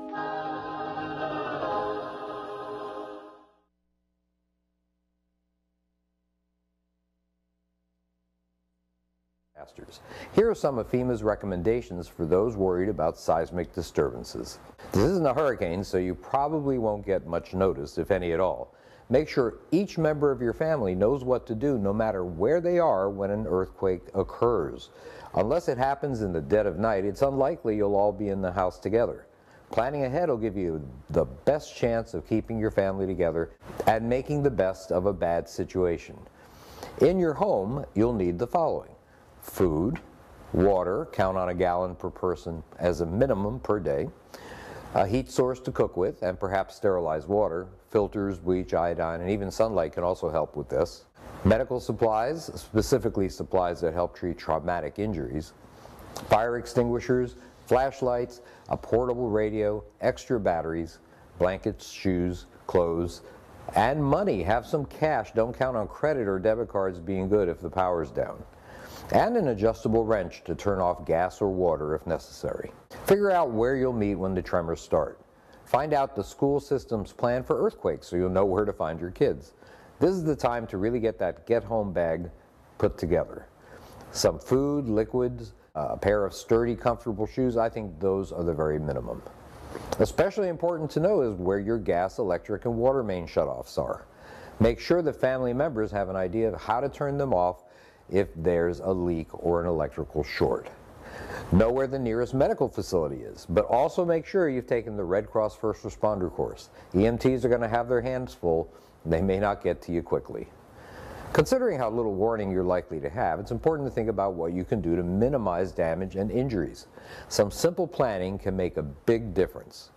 Here are some of FEMA's recommendations for those worried about seismic disturbances. This isn't a hurricane, so you probably won't get much notice, if any at all. Make sure each member of your family knows what to do no matter where they are when an earthquake occurs. Unless it happens in the dead of night, it's unlikely you'll all be in the house together. Planning ahead will give you the best chance of keeping your family together and making the best of a bad situation. In your home, you'll need the following: food, water, count on a gallon per person as a minimum per day, a heat source to cook with, and perhaps sterilized water. Filters, bleach, iodine, and even sunlight can also help with this. Medical supplies, specifically supplies that help treat traumatic injuries. Fire extinguishers, flashlights, a portable radio, extra batteries, blankets, shoes, clothes, and money. Have some cash. Don't count on credit or debit cards being good if the power's down. And an adjustable wrench to turn off gas or water if necessary. Figure out where you'll meet when the tremors start. Find out the school system's plan for earthquakes so you'll know where to find your kids. This is the time to really get that get-home bag put together. Some food, liquids, a pair of sturdy, comfortable shoes. I think those are the very minimum. Especially important to know is where your gas, electric, and water main shutoffs are. Make sure that family members have an idea of how to turn them off if there's a leak or an electrical short. Know where the nearest medical facility is, but also make sure you've taken the Red Cross First Responder course. EMTs are going to have their hands full. They may not get to you quickly. Considering how little warning you're likely to have, it's important to think about what you can do to minimize damage and injuries. Some simple planning can make a big difference.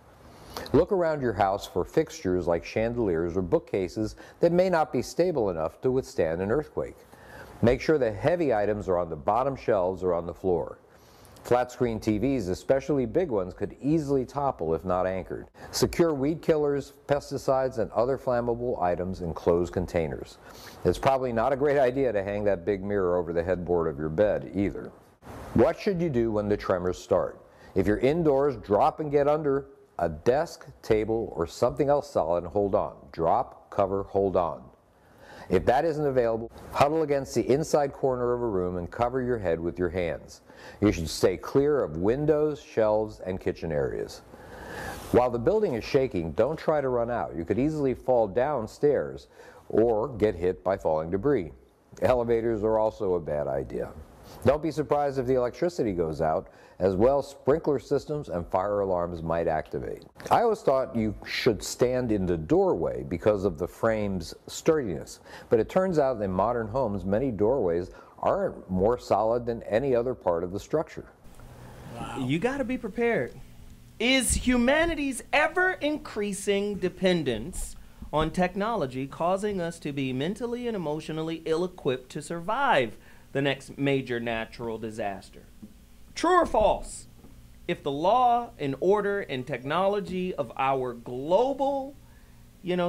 Look around your house for fixtures like chandeliers or bookcases that may not be stable enough to withstand an earthquake. Make sure the heavy items are on the bottom shelves or on the floor. Flat-screen TVs, especially big ones, could easily topple if not anchored. Secure weed killers, pesticides, and other flammable items in closed containers. It's probably not a great idea to hang that big mirror over the headboard of your bed either. What should you do when the tremors start? If you're indoors, drop and get under a desk, table, or something else solid and hold on. Drop, cover, hold on. If that isn't available, huddle against the inside corner of a room and cover your head with your hands. You should stay clear of windows, shelves, and kitchen areas. While the building is shaking, don't try to run out. You could easily fall downstairs or get hit by falling debris. Elevators are also a bad idea. Don't be surprised if the electricity goes out. As well, sprinkler systems and fire alarms might activate. I always thought you should stand in the doorway because of the frame's sturdiness, but it turns out in modern homes, many doorways aren't more solid than any other part of the structure. Wow. You got to be prepared. Is humanity's ever-increasing dependence on technology causing us to be mentally and emotionally ill-equipped to survive the next major natural disaster? True or false? If the law and order and technology of our global,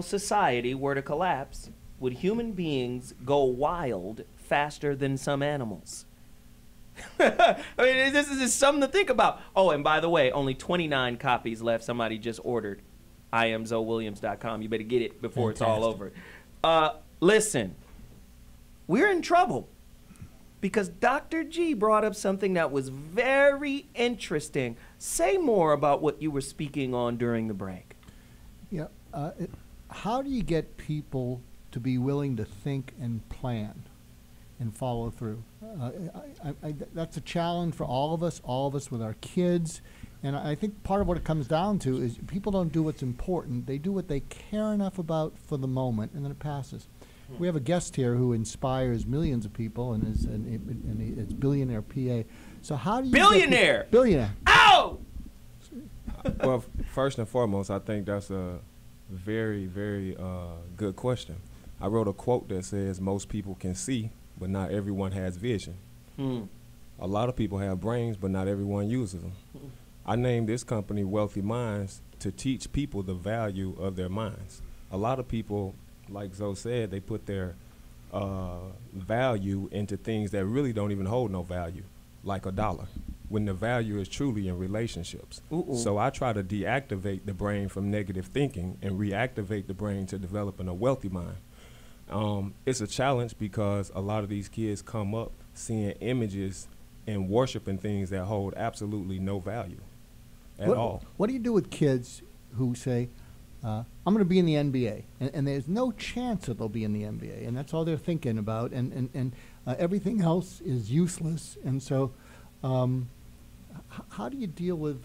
society were to collapse, would human beings go wild faster than some animals? I mean, this is just something to think about. Oh, and by the way, only 29 copies left. Somebody just ordered. IamZoeWilliams.com. You better get it before it's all over. Listen, we're in trouble. Because Dr. G brought up something that was very interesting. Say more about what you were speaking on during the break. Yeah. How do you get people to be willing to think and plan and follow through? That's a challenge for all of us with our kids. And I think part of what it comes down to is people don't do what's important. They do what they care enough about for the moment, and then it passes. We have a guest here who inspires millions of people and it's billionaire PA. So how do you billionaire? Billionaire. Ow! Well, first and foremost, I think that's a very, very good question. I wrote a quote that says most people can see, but not everyone has vision. A lot of people have brains, but not everyone uses them. I named this company Wealthy Minds to teach people the value of their minds. A lot of people, like Zoe said, they put their value into things that really don't even hold no value, like a dollar, when the value is truly in relationships. So I try to deactivate the brain from negative thinking and reactivate the brain to developing a wealthy mind. It's a challenge because a lot of these kids come up seeing images and worshiping things that hold absolutely no value at all. What do you do with kids who say, I'm going to be in the NBA, and there's no chance that they'll be in the NBA, and that's all they're thinking about, and everything else is useless. And so how do you deal with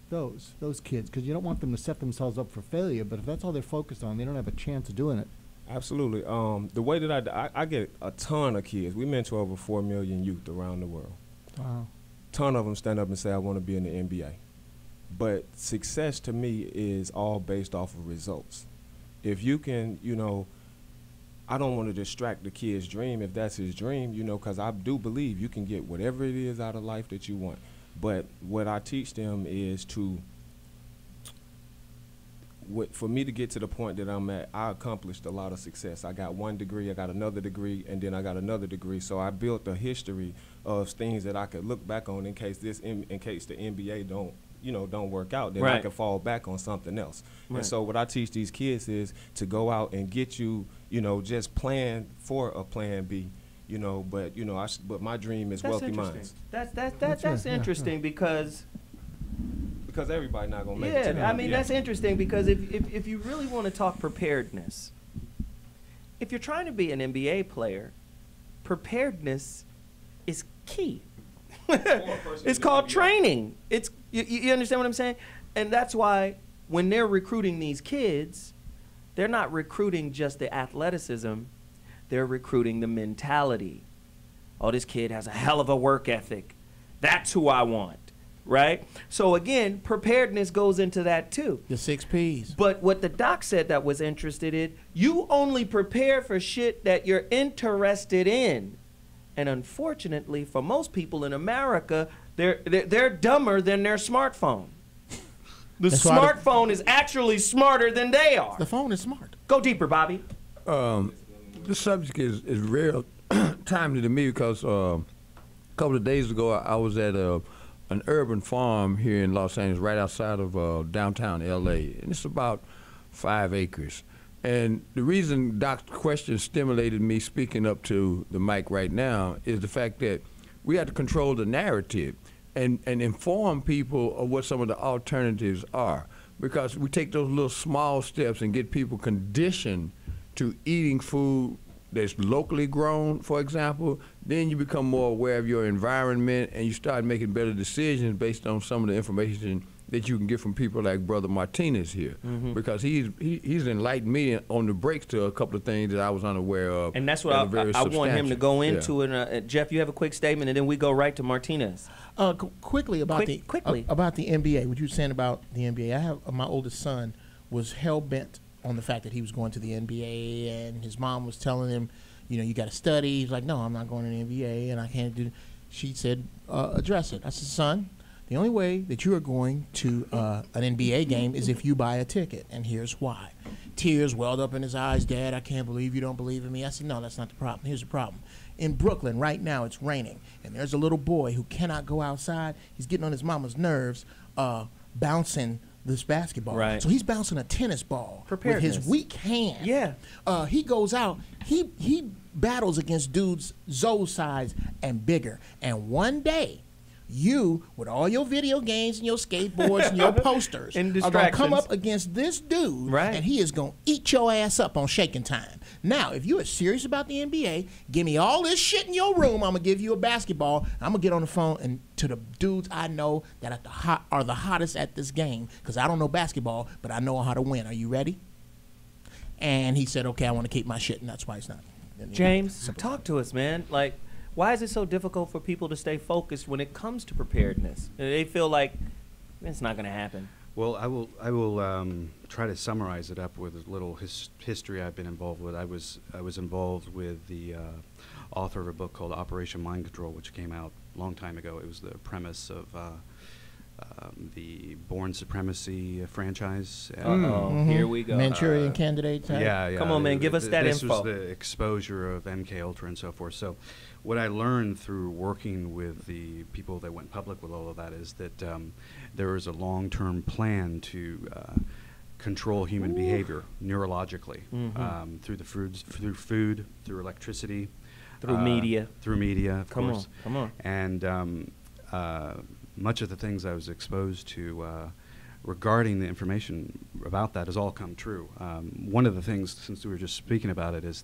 those kids? Because you don't want them to set themselves up for failure, but if that's all they're focused on, they don't have a chance of doing it. Absolutely. The way that I get a ton of kids. We mentor over 4 million youth around the world. Wow. Ton of them stand up and say, I want to be in the NBA. But success to me is all based off of results. If you can, I don't want to distract the kid's dream if that's his dream, because I do believe you can get whatever it is out of life that you want. But what I teach them is for me to get to the point that I'm at, I accomplished a lot of success. I got 1 degree, I got another degree, and then I got another degree. So I built a history of things that I could look back on in case the NBA don't work out, then I can fall back on something else. Right. And so what I teach these kids is to go out and get just plan for a plan B, but my dream is Wealthy Minds. That's interesting because everybody not gonna make it to the end. That's interesting because if you really want to talk preparedness, if you're trying to be an NBA player, preparedness is key. It's called training. It's you understand what I'm saying? And that's why when they're recruiting these kids, they're not recruiting just the athleticism, they're recruiting the mentality. Oh, this kid has a hell of a work ethic. That's who I want, right? So again, preparedness goes into that too. The 6 Ps. But what the doc said that was interested in, you only prepare for shit that you're interested in. And unfortunately, for most people in America, they're dumber than their smartphone. The smartphone is actually smarter than they are. The phone is smart. Go deeper, Bobby. This subject is real timely to me because a couple of days ago I was at an urban farm here in Los Angeles, right outside of downtown L.A., and it's about 5 acres. And the reason Doc's question stimulated me speaking up to the mic right now is the fact that we have to control the narrative and inform people of what some of the alternatives are. Because we take those little small steps and get people conditioned to eating food that's locally grown, for example, then you become more aware of your environment and you start making better decisions based on some of the information that you can get from people like Brother Martinez here, because he's enlightened me on the breaks to a couple of things that I was unaware of. And that's what I want him to go into. And Jeff, you have a quick statement, and then we go right to Martinez. Quickly about the NBA. What you were saying about the NBA? I have my oldest son was hell bent on the fact that he was going to the NBA, and his mom was telling him, you know, you got to study. He's like, no, I'm not going to the NBA, and I can't do. She said, address it. I said, son, the only way that you are going to an NBA game is if you buy a ticket, and here's why. Tears welled up in his eyes. Dad, I can't believe you don't believe in me. I said, no, that's not the problem. Here's the problem. In Brooklyn right now, it's raining, and there's a little boy who cannot go outside. He's getting on his mama's nerves, bouncing this basketball. Right. So he's bouncing a tennis ball with his weak hand. Yeah. He goes out. He battles against dudes Zoe size and bigger. And one day, you, with all your video games and your skateboards and your posters, and are going to come up against this dude, and he is going to eat your ass up on shaking time. Now, if you are serious about the NBA, give me all this shit in your room. I'm going to give you a basketball. I'm going to get on the phone and to the dudes I know that are the hottest at this game, because I don't know basketball, but I know how to win. Are you ready? And he said, okay, I want to keep my shit, and that's why it's not. James, talk to us, man. Like, why is it so difficult for people to stay focused when it comes to preparedness? They feel like it's not going to happen. Well, I will try to summarize it up with a little history I've been involved with. I was involved with the author of a book called Operation Mind Control, which came out a long time ago. It was the premise of the Bourne Supremacy franchise. Here we go. Manchurian Candidate type? Yeah. Come on, man, give us that this info. This was the exposure of MK Ultra and so forth. So what I learned through working with the people that went public with all of that is that there is a long-term plan to control human behavior neurologically through food, through electricity, through media. Through media, of Come course. on. And much of the things I was exposed to regarding the information about that has all come true. One of the things, since we were just speaking about it, is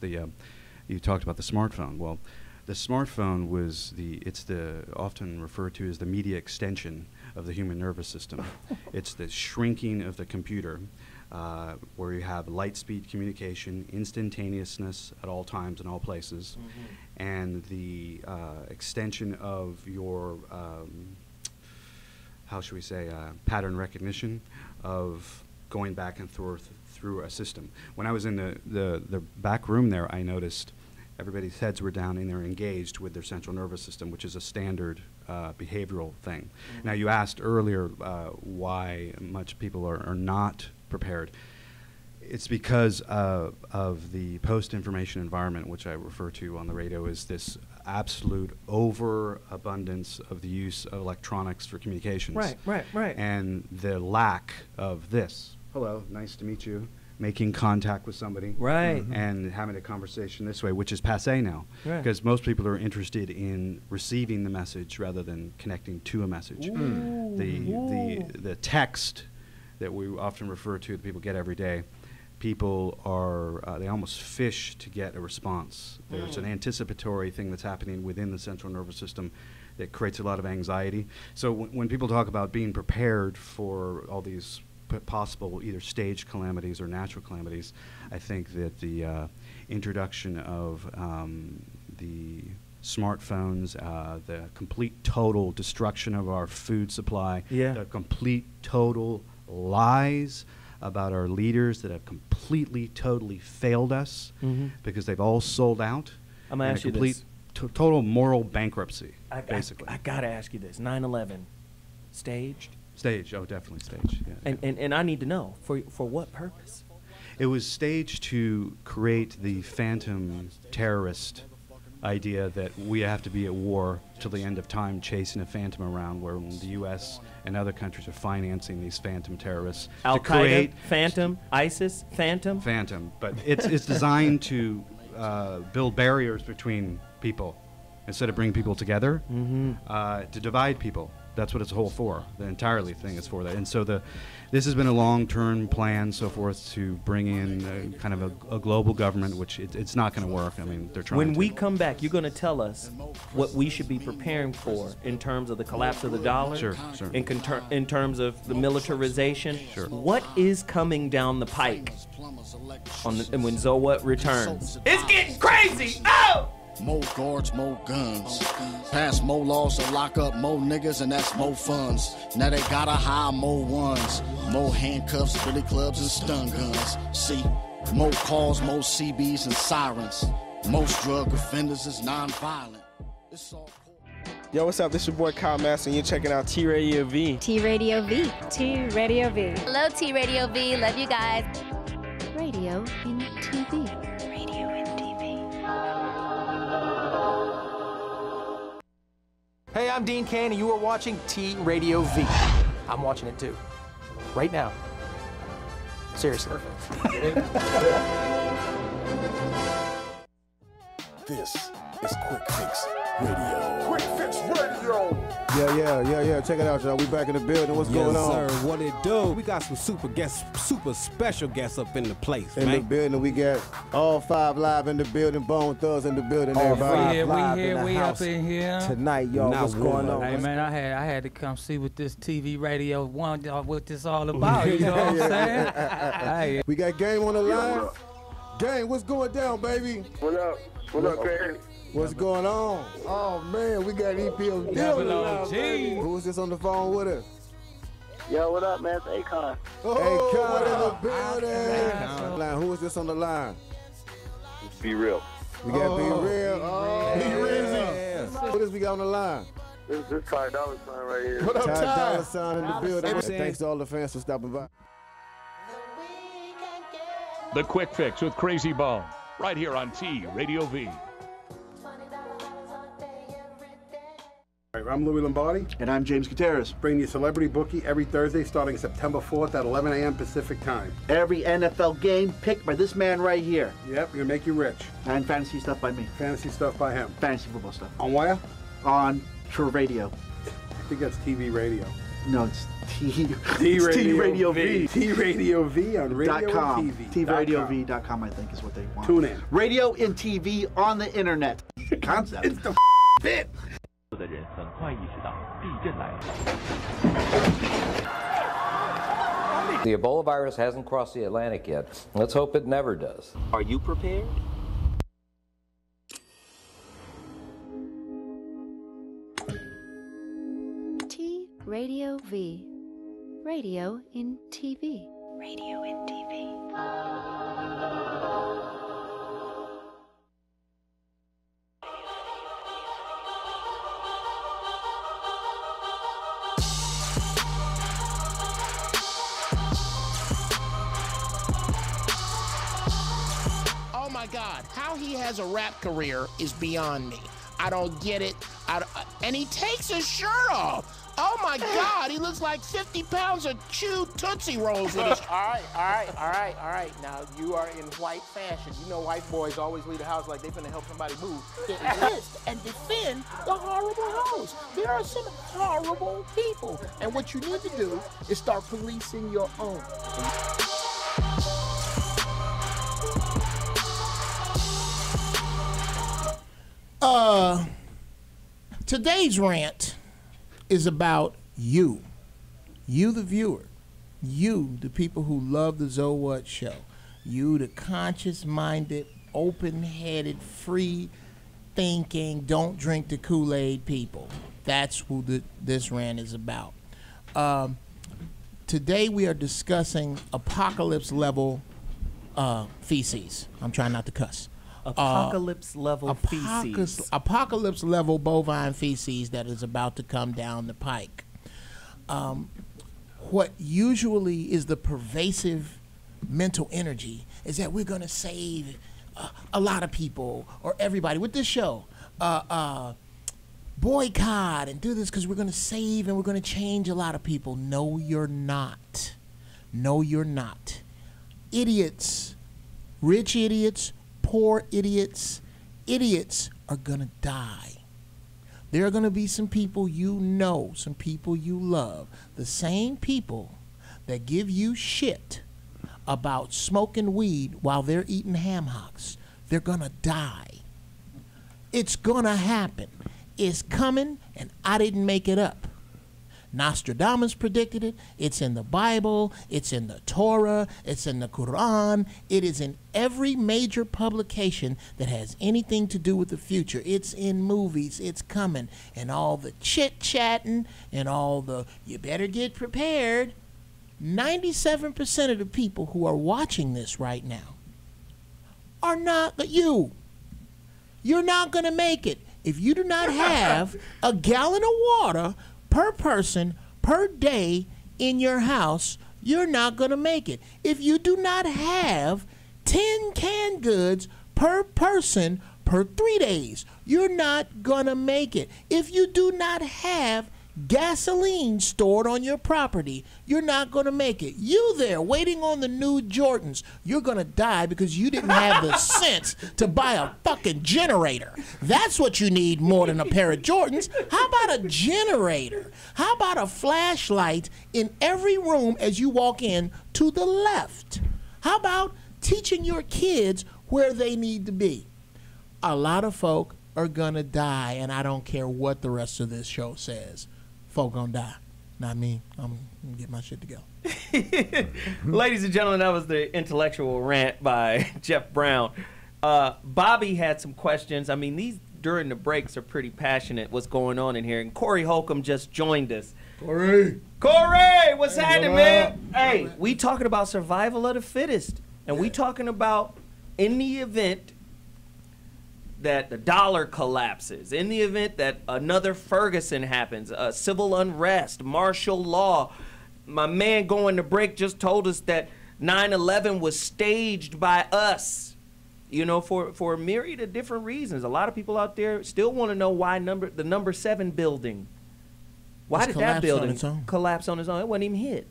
you talked about the smartphone. Well, the smartphone was it's often referred to as the media extension of the human nervous system. It's the shrinking of the computer, where you have light speed communication, instantaneousness at all times and all places, and the extension of your how should we say, pattern recognition of going back and forth through a system. When I was in the back room there, I noticed everybody's heads were down and they're engaged with their central nervous system, which is a standard behavioral thing. Now, you asked earlier why much people are not prepared. It's because of the post-information environment, which I refer to on the radio as this absolute overabundance of the use of electronics for communications. Right. And the lack of this. Hello, nice to meet you. Making contact with somebody. Right. And having a conversation this way, which is passé now. Right. Because most people are interested in receiving the message rather than connecting to a message. The text that we often refer to that people get every day, people are, they almost fish to get a response. There's an anticipatory thing that's happening within the central nervous system that creates a lot of anxiety. So when people talk about being prepared for all these possible either staged calamities or natural calamities, I think that the introduction of the smartphones, the complete total destruction of our food supply, the complete total lies about our leaders that have completely, totally failed us because they've all sold out. I'm going to ask you this. Total moral bankruptcy, basically. I got to ask you this. 9/11, staged? Staged, oh, definitely staged. Yeah, and I need to know, for what purpose? It was staged to create the phantom terrorist idea that we have to be at war till the end of time chasing a phantom around, where the U.S. and other countries are financing these phantom terrorists. Al-Qaeda, Phantom, ISIS, Phantom? Phantom. But it's designed to build barriers between people instead of bringing people together, to divide people. That's what it's whole for. The entirely thing is for that. And so this has been a long-term plan, so forth, to bring in kind of a global government, which it's not going to work. I mean, they're trying When to. we come back, you're going to tell us what we should be preparing for in terms of the collapse of the dollar, Sure. in terms of the militarization. Sure. What is coming down the pike and when Zowat returns? It's getting crazy! Oh! More guards, more guns. Pass more laws to lock up more niggas, and that's more funds. Now they gotta hire more ones. More handcuffs, billy clubs, and stun guns. See, more calls, more CBs and sirens. Most drug offenders is non-violent. It's all Yo, what's up? This your boy Kyle Master, and you're checking out T Radio V. T Radio V. T Radio V. Hello, T Radio V. Love you guys. Radio in TV. Radio in TV. Hey, I'm Dean Cain, and you are watching T Radio V. I'm watching it too. Right now. Seriously. This is Quick Fix Radio. Quick Fix Radio. Yeah. Check it out, y'all. We back in the building. What's going on? Yes, sir. What it do? We got some super special guests up in the place, In man. the building, we got all 5 live in the building. Bone Thugs in the building. Everybody. We up in here Tonight, y'all. What's going on? Hey man, I had to come see what this TV radio what this all about. You know what I'm saying? Hey. We got Game on the line. Game, what's going down, baby? What up? What up, man? What's going on? Oh man, we got EPO Dillon. Who is this on the phone with us? Yo, what up, man? It's Akon. Akon in the building. Who is this on the line? Be real. We got Be Real. Be Rizzy. What else we got on the line? This is Ty Dolla $ign right here. What up, Ty Dolla $ign in the building. And thanks to all the fans for stopping by. The Quick Fix with Crazy Bone, right here on T Radio V. I'm Louis Lombardi. And I'm James Gutierrez. Bringing you Celebrity Bookie every Thursday starting September 4th at 11 a.m. Pacific Time. Every NFL game picked by this man right here. Yep, gonna make you rich. And fantasy stuff by me. Fantasy stuff by him. Fantasy football stuff. On where? On True Radio. I think that's TV radio. No, it's T Radio V. T Radio V on radio and TV. TRadioV.com, I think, is what they want. Tune in. Radio and TV on the internet. Concept. It's the fit. 的人很快意识到地震来了。 The Ebola virus hasn't crossed the Atlantic yet. Let's hope it never does. Are you prepared? T Radio V. Radio in TV. Radio in TV. Oh my God, how he has a rap career is beyond me. I don't get it. And he takes his shirt off. Oh my God, he looks like 50 pounds of chewed Tootsie Rolls with his... All right. Now, you are in white fashion. You know white boys always leave the house like they're finna help somebody move. Enlist and defend the horrible hoes. There are some horrible people. And what you need to do is start policing your own. Today's rant is about you the viewer, you the people who love the Zowat Show, you the conscious-minded, open-headed, free-thinking, don't drink the Kool-Aid people. That's who this rant is about. Today we are discussing apocalypse-level feces. I'm trying not to cuss. Apocalypse-level feces. Apocalypse-level bovine feces that is about to come down the pike. What usually is the pervasive mental energy is that we're going to save a lot of people or everybody with this show. boycott and do this because we're going to save and we're going to change a lot of people. No, you're not. No, you're not. Idiots, rich idiots, poor idiots, idiots are going to die. There are going to be some people you know, some people you love, the same people that give you shit about smoking weed while they're eating ham hocks. They're going to die. It's going to happen. It's coming, and I didn't make it up. Nostradamus predicted it. It's in the Bible. It's in the Torah. It's in the Quran. It is in every major publication that has anything to do with the future. It's in movies. It's coming. And all the chit-chatting and all the, you better get prepared. 97% of the people who are watching this right now are not you. You're not going to make it. If you do not have a gallon of water per person per day in your house, you're not going to make it. If you do not have 10 canned goods per person per 3 days, you're not going to make it. If you do not have gasoline stored on your property, you're not going to make it. You there waiting on the new Jordans, you're going to die because you didn't have the sense to buy a fucking generator. That's what you need more than a pair of Jordans. How about a generator? How about a flashlight in every room as you walk in to the left? How about teaching your kids where they need to be? A lot of folk are going to die, and I don't care what the rest of this show says. Folk gonna die. Not me. I'm gonna get my shit together. Ladies and gentlemen, that was the intellectual rant by Jeff Brown. Bobby had some questions. I mean, these during the breaks are pretty passionate. What's going on in here? And Corey Holcomb just joined us. Corey, what's happening, man? Hey, we talking about survival of the fittest, and we talking about in the event that the dollar collapses, in the event that another Ferguson happens, civil unrest, martial law. My man going to break just told us that 9/11 was staged by us, you know, for a myriad of different reasons. A lot of people out there still want to know why the number 7 building, why did that building collapse on its own? It wasn't even hit.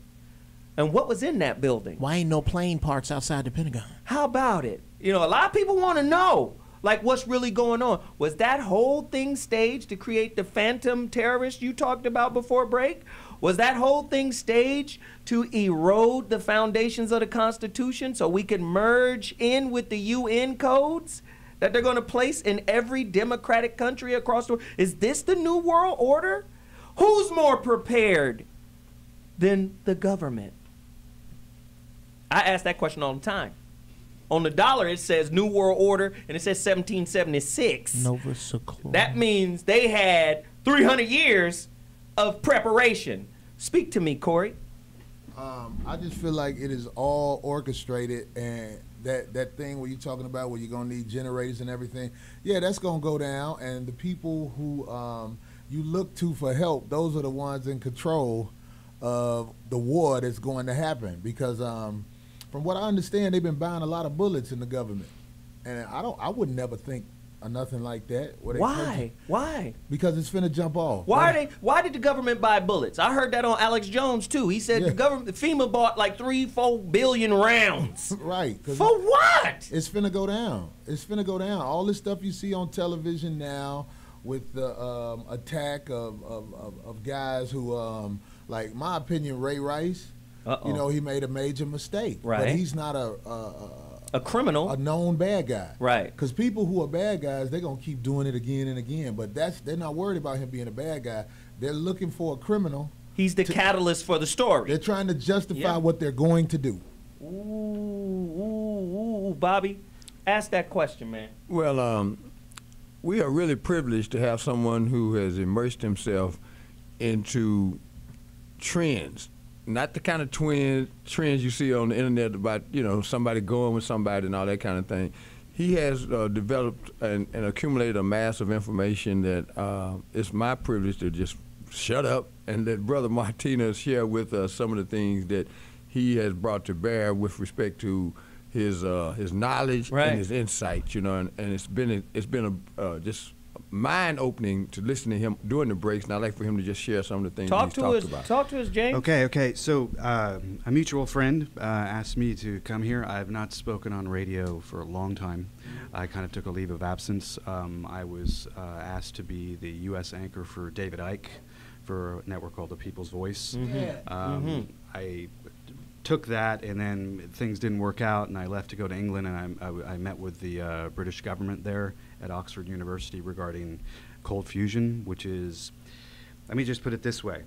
And what was in that building? Why ain't no plane parts outside the Pentagon? How about it? You know, a lot of people want to know. Like, what's really going on? Was that whole thing staged to create the phantom terrorist you talked about before break? Was that whole thing staged to erode the foundations of the Constitution so we can merge in with the UN codes that they're going to place in every democratic country across the world? Is this the new world order? Who's more prepared than the government? I ask that question all the time. On the dollar, it says New World Order, and it says 1776. Nova Seclorum. That means they had 300 years of preparation. Speak to me, Corey. I just feel like it is all orchestrated, and that thing where you're talking about where you're going to need generators and everything, yeah, that's going to go down, and the people who you look to for help, those are the ones in control of the war that's going to happen, because from what I understand, they've been buying a lot of bullets in the government, and I would never think of nothing like that. Why? Why? Because it's finna jump off. Why did the government buy bullets? I heard that on Alex Jones too. He said the government, FEMA bought like 3-4 billion rounds. Right. For what? It's finna go down. It's finna go down. All this stuff you see on television now with the attack of guys who, like my opinion, Ray Rice. You know, he made a major mistake. Right. But he's not a criminal, a known bad guy. Right. Because people who are bad guys, they're gonna keep doing it again and again. But they're not worried about him being a bad guy. They're looking for a criminal. He's the catalyst for the story. They're trying to justify what they're going to do. Ooh, Bobby, ask that question, man. Well, we are really privileged to have someone who has immersed himself into trends. Not the kind of trends you see on the internet about, you know, somebody going with somebody and all that kind of thing. He has developed and accumulated a mass of information that it's my privilege to just shut up and let Brother Martinez share with us some of the things that he has brought to bear with respect to his knowledge and his insight, you know, and it's been just mind-opening to listen to him during the breaks, and I'd like for him to just share some of the things he's talked about. Talk to us, James. Okay. So a mutual friend asked me to come here. I have not spoken on radio for a long time. I kind of took a leave of absence. I was asked to be the U.S. anchor for David Icke for a network called The People's Voice. I took that, and then things didn't work out, and I left to go to England, and I met with the British government there at Oxford University regarding cold fusion, which is, let me just put it this way.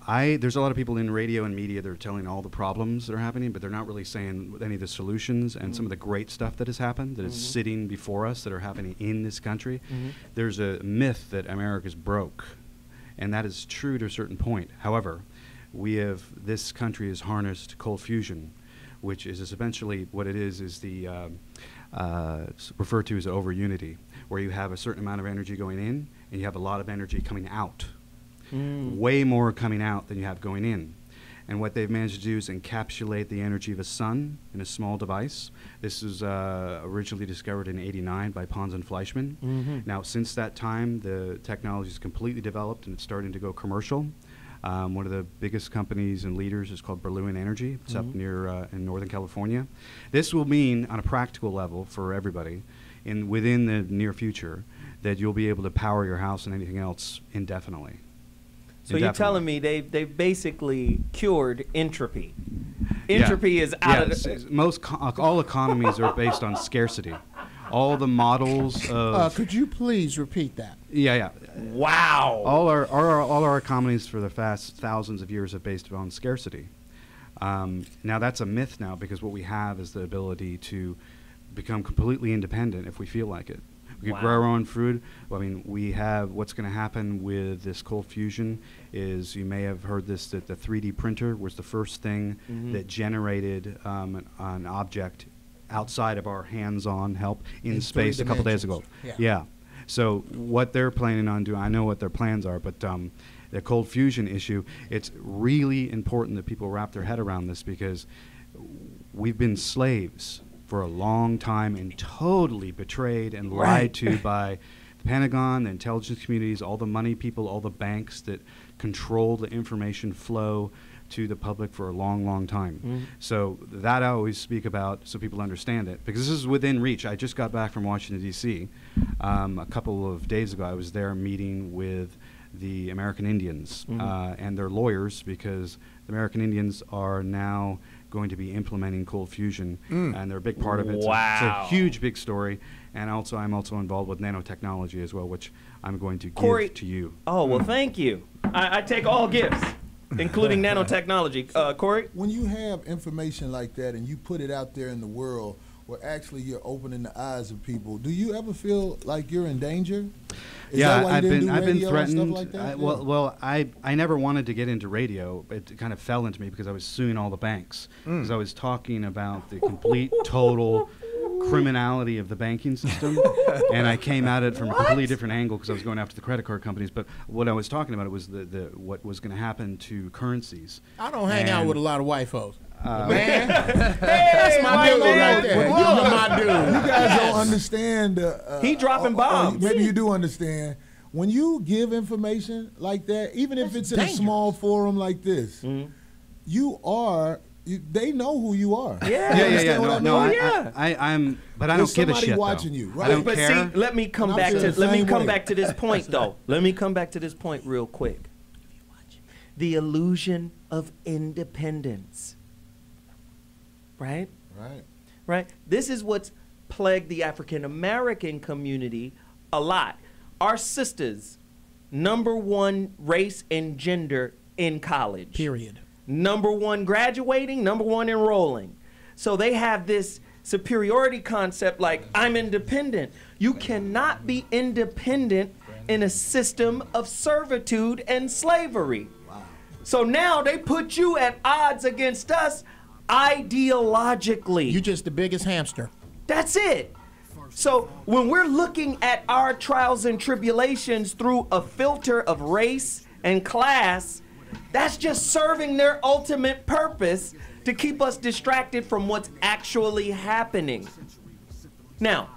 There's a lot of people in radio and media that are telling all the problems that are happening, but they're not really saying any of the solutions and some of the great stuff that has happened, that is sitting before us, that are happening in this country. There's a myth that America's broke, and that is true to a certain point. However, this country has harnessed cold fusion, which is essentially what it is the referred to as over unity, where you have a certain amount of energy going in and you have a lot of energy coming out. Way more coming out than you have going in. And what they've managed to do is encapsulate the energy of a sun in a small device. This was originally discovered in '89 by Pons and Fleischmann. Now, since that time, the technology is completely developed and it's starting to go commercial. One of the biggest companies and leaders is called Berlin Energy. It's up near in Northern California. This will mean, on a practical level for everybody, within the near future, that you'll be able to power your house and anything else indefinitely. So you're telling me they've basically cured entropy. Entropy is out of the... all economies are based on scarcity. All the models of... could you please repeat that? Yeah. Wow. All our economies for the past thousands of years are based on scarcity. Now that's a myth now, because what we have is the ability to become completely independent if we feel like it. We can grow our own food. Well, I mean, we have what's going to happen with this cold fusion is, you may have heard this, that the 3D printer was the first thing that generated an object outside of our hands-on help in space a couple days ago. Yeah. So what they're planning on doing, I know what their plans are, but the cold fusion issue, it's really important that people wrap their head around this, because we've been slaves for a long time and totally betrayed and lied to by the Pentagon, the intelligence communities, all the money people, all the banks that control the information flow to the public for a long, long time. So that I always speak about so people understand it, because this is within reach. I just got back from Washington, D.C. A couple of days ago. I was there meeting with the American Indians and their lawyers, because the American Indians are now going to be implementing cold fusion, and they're a big part of it. Wow. So it's a huge, big story. And also, I'm also involved with nanotechnology as well, which I'm going to Corey, give to you. Oh, well, thank you. I take all gifts, including nanotechnology. Corey? When you have information like that and you put it out there in the world, where actually you're opening the eyes of people, do you ever feel like you're in danger? I've been threatened. Like I never wanted to get into radio. It kind of fell into me because I was suing all the banks, because I was talking about the complete, total criminality of the banking system, and I came at it from a completely different angle, because I was going after the credit card companies. But what I was talking about was what was going to happen to currencies. I don't hang out with a lot of white folks. Man, that's my dude right there. You're my dude. You guys don't understand. He dropping bombs. Maybe you do understand. When you give information like that, even if it's in a small forum like this, they know who you are. Yeah. I'm, but I don't give a shit. Watching you, right? I don't care. See, let me come back to this point, though. Let me come back to this point real quick. The illusion of independence. Right? Right. This is what's plagued the African American community a lot. Our sisters, #1 race and gender in college. Period. #1 graduating, #1 enrolling. So they have this superiority concept like, I'm independent. You cannot be independent in a system of servitude and slavery. So now they put you at odds against us ideologically. You're just the biggest hamster. That's it. So when we're looking at our trials and tribulations through a filter of race and class, that's just serving their ultimate purpose to keep us distracted from what's actually happening. Now,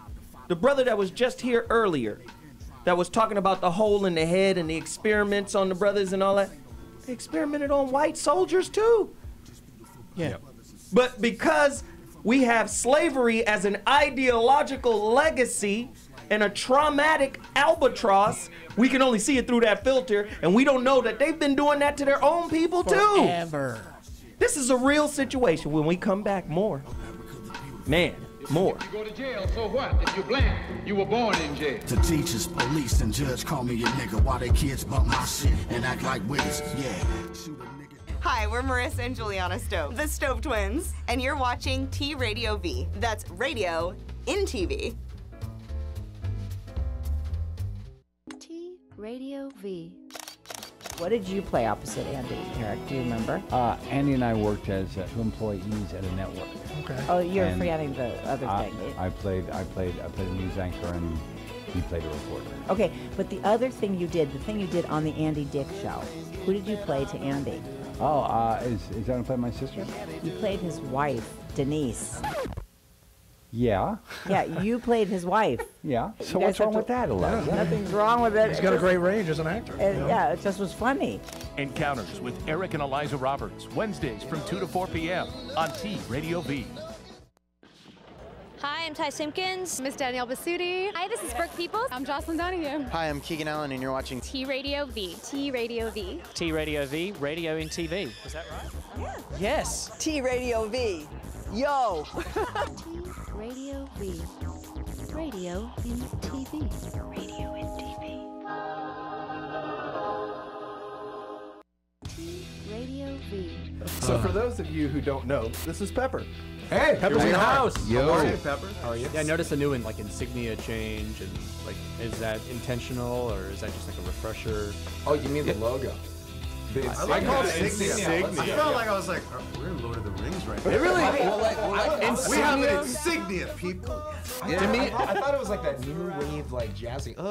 the brother that was just here earlier, that was talking about the hole in the head and the experiments on the brothers and all that. They experimented on white soldiers too. Yeah. But because we have slavery as an ideological legacy and a traumatic albatross, we can only see it through that filter, and we don't know that they've been doing that to their own people too. Forever. This is a real situation. When we come back, more. Man, more. You go to jail, so what? If you're black, you were born in jail. The teachers, police, and judge call me a nigga while they kids bump my shit and act like witches. Yeah. Hi, we're Marissa and Juliana Stove, the Stove Twins, and you're watching T Radio V. That's radio in TV. T Radio V. What did you play opposite Andy, Eric? Do you remember? Andy and I worked as two employees at a network. Okay. Oh, you're forgetting the other thing. I played a news anchor, and he played a reporter. Okay, but the other thing you did, the thing you did on the Andy Dick show, who did you play to Andy? Oh, is that gonna play my sister? You played his wife, Denise. Yeah. Yeah, you played his wife. Yeah. So what's wrong with that, Eliza? Nothing's wrong with it. He's got a great range as an actor. Yeah, it just was funny. Encounters with Eric and Eliza Roberts, Wednesdays from 2 to 4 p.m. on T Radio V. Hi, I'm Ty Simpkins. Miss Danielle Basutti. Hi, this is Brooke Peoples. I'm Jocelyn Donahue. Hi, I'm Keegan Allen, and you're watching T Radio V. T Radio V. T Radio V, radio in TV. Is that right? Yeah. Yes. T Radio V. Yo. T Radio V. Radio in TV. Radio in TV. T Radio V. So for those of you who don't know, this is Pepper. Hey, Pepper's in the house. Yo. How are you, Pepper? How are you? Yeah, I noticed a new like insignia change, and like, is that intentional or is that just like a refresher? Oh, you mean the logo? I call it insignia. I felt like I was like, we're in Lord of the Rings right now. It really? We have an insignia, people. Yeah. To me, I thought it was like that new wave, like jazzy. I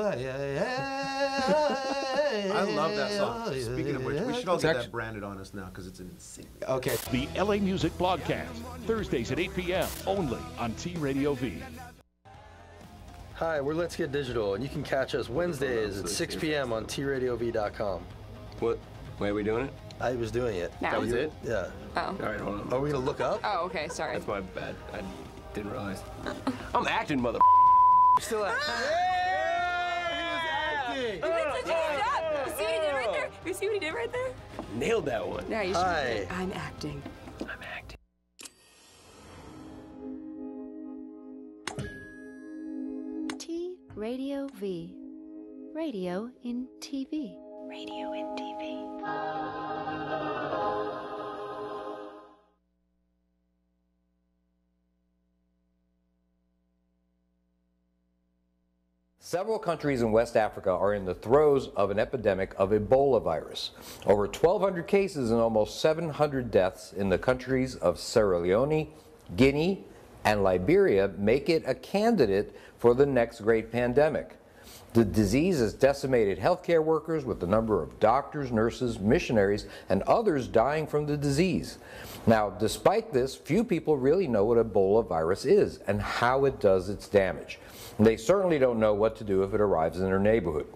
love that song. Speaking of which, we should all get that branded on us now because it's an insignia. Okay. The LA Music Blogcast, Thursdays at 8 p.m. only on T Radio V. Hi, we're Let's Get Digital, and you can catch us Wednesdays at 6 p.m. on TRadioV.com. What? Why are we doing it? I was doing it. That was it? Yeah. Oh. All right, hold on. Are we gonna look up? Oh, okay, sorry. That's my bad. I didn't realize. I'm acting, mother. Still at. You see what he did right there? You see what he did right there? Nailed that one. Yeah, you should. Hi. I'm acting. T Radio V. Radio in TV. Radio in TV. Several countries in West Africa are in the throes of an epidemic of Ebola virus. Over 1,200 cases and almost 700 deaths in the countries of Sierra Leone, Guinea, and Liberia make it a candidate for the next great pandemic. The disease has decimated healthcare workers, with the number of doctors, nurses, missionaries, and others dying from the disease. Now, despite this, few people really know what Ebola virus is and how it does its damage. They certainly don't know what to do if it arrives in their neighborhood.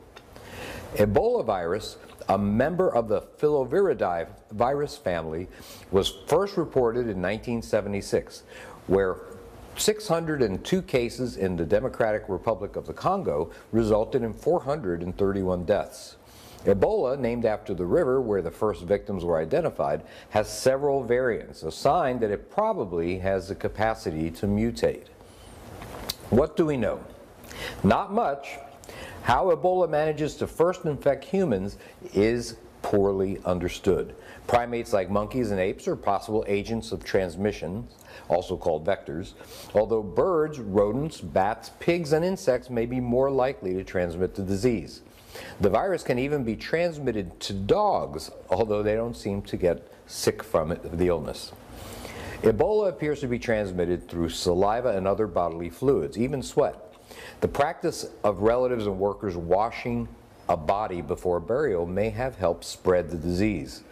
Ebola virus, a member of the Filoviridae virus family, was first reported in 1976, where 602 cases in the Democratic Republic of the Congo resulted in 431 deaths. Ebola, named after the river where the first victims were identified, has several variants, a sign that it probably has the capacity to mutate. What do we know? Not much. How Ebola manages to first infect humans is poorly understood. Primates like monkeys and apes are possible agents of transmission, also called vectors, although birds, rodents, bats, pigs, and insects may be more likely to transmit the disease. The virus can even be transmitted to dogs, although they don't seem to get sick from it, the illness. Ebola appears to be transmitted through saliva and other bodily fluids, even sweat. The practice of relatives and workers washing a body before burial may have helped spread the disease.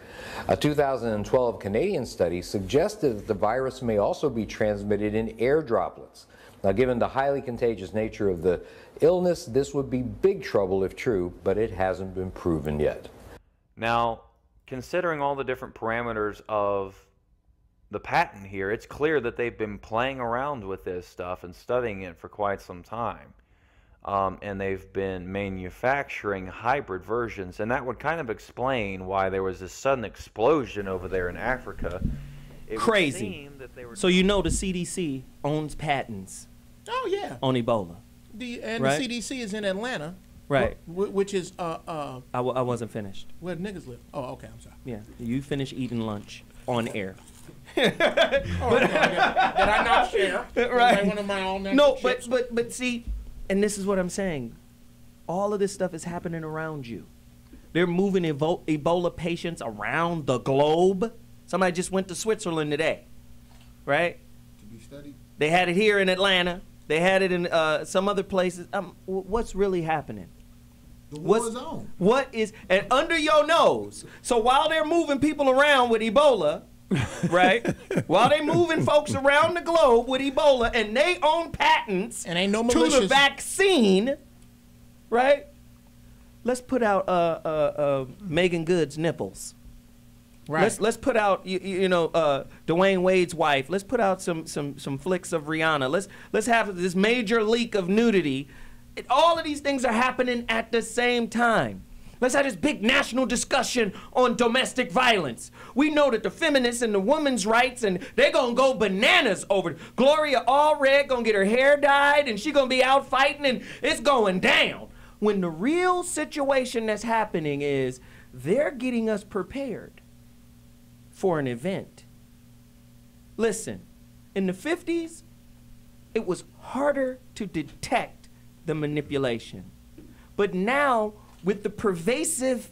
A 2012 Canadian study suggested that the virus may also be transmitted in air droplets. Now, given the highly contagious nature of the illness, this would be big trouble if true, but it hasn't been proven yet. Now, considering all the different parameters of the patent here, it's clear that they've been playing around with this stuff and studying it for quite some time. And they've been manufacturing hybrid versions, and that would kind of explain why there was this sudden explosion over there in Africa. Crazy. So you know the CDC owns patents. Oh yeah. On Ebola. Right? The CDC is in Atlanta. Right. Which is I wasn't finished. Where niggas live. Oh, okay. I'm sorry. Yeah. You finish eating lunch on air. Did I not share? Right. One of my own no, but see, and this is what I'm saying. All of this stuff is happening around you. They're moving Ebola patients around the globe. Somebody just went to Switzerland today, right? To be studied. They had it here in Atlanta. They had it in some other places. What's really happening? The war is on. What is, and under your nose. So while they're moving people around with Ebola, right? While they moving folks around the globe with Ebola, and they own patents and ain't no to the vaccine, right? Let's put out Megan Good's nipples. Right. Let's put out Dwayne Wade's wife. Let's put out some flicks of Rihanna. Let's have this major leak of nudity. All of these things are happening at the same time. Let's have this big national discussion on domestic violence. We know that the feminists and the women's rights, and they're gonna go bananas over it. Gloria Allred gonna get her hair dyed, and she gonna be out fighting, and it's going down. When the real situation that's happening is they're getting us prepared for an event. Listen, in the 50s, it was harder to detect the manipulation. But now, with the pervasive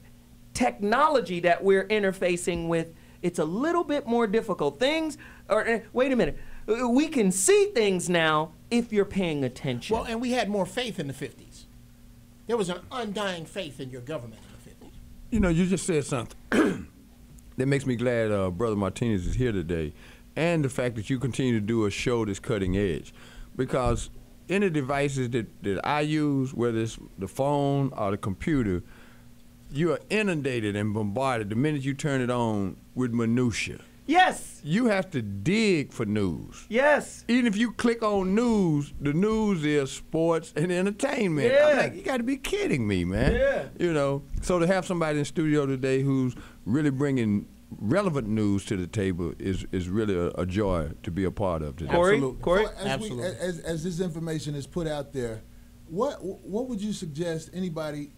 technology that we're interfacing with, it's a little bit more difficult. Wait a minute, we can see things now if you're paying attention. Well, and we had more faith in the 50s. There was an undying faith in your government in the 50s. You know, you just said something that makes me glad Brother Martinez is here today, and the fact that you continue to do a show that's cutting edge. Because any devices that I use, whether it's the phone or the computer, you are inundated and bombarded the minute you turn it on with minutia. Yes. You have to dig for news. Yes. Even if you click on news, the news is sports and entertainment. Yeah. I'm like, you got to be kidding me, man. Yeah. You know, so to have somebody in studio today who's really bringing relevant news to the table is really a joy to be a part of today. Corey? So as this information is put out there, what would you suggest anybody?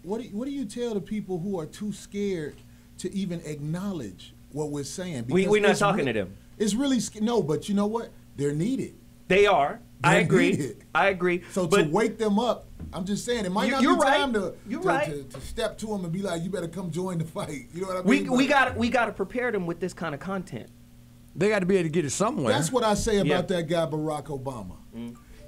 What do you tell the people who are too scared to even acknowledge what we're saying? We're not talking to them. It's really no, but you know what? They're needed. They are. I agree. Needed. I agree. So to wake them up, I'm just saying it might not be time to step to them and be like, you better come join the fight. You know what I mean? We got to prepare them with this kind of content. They got to be able to get it somewhere. That's what I say about that guy Barack Obama.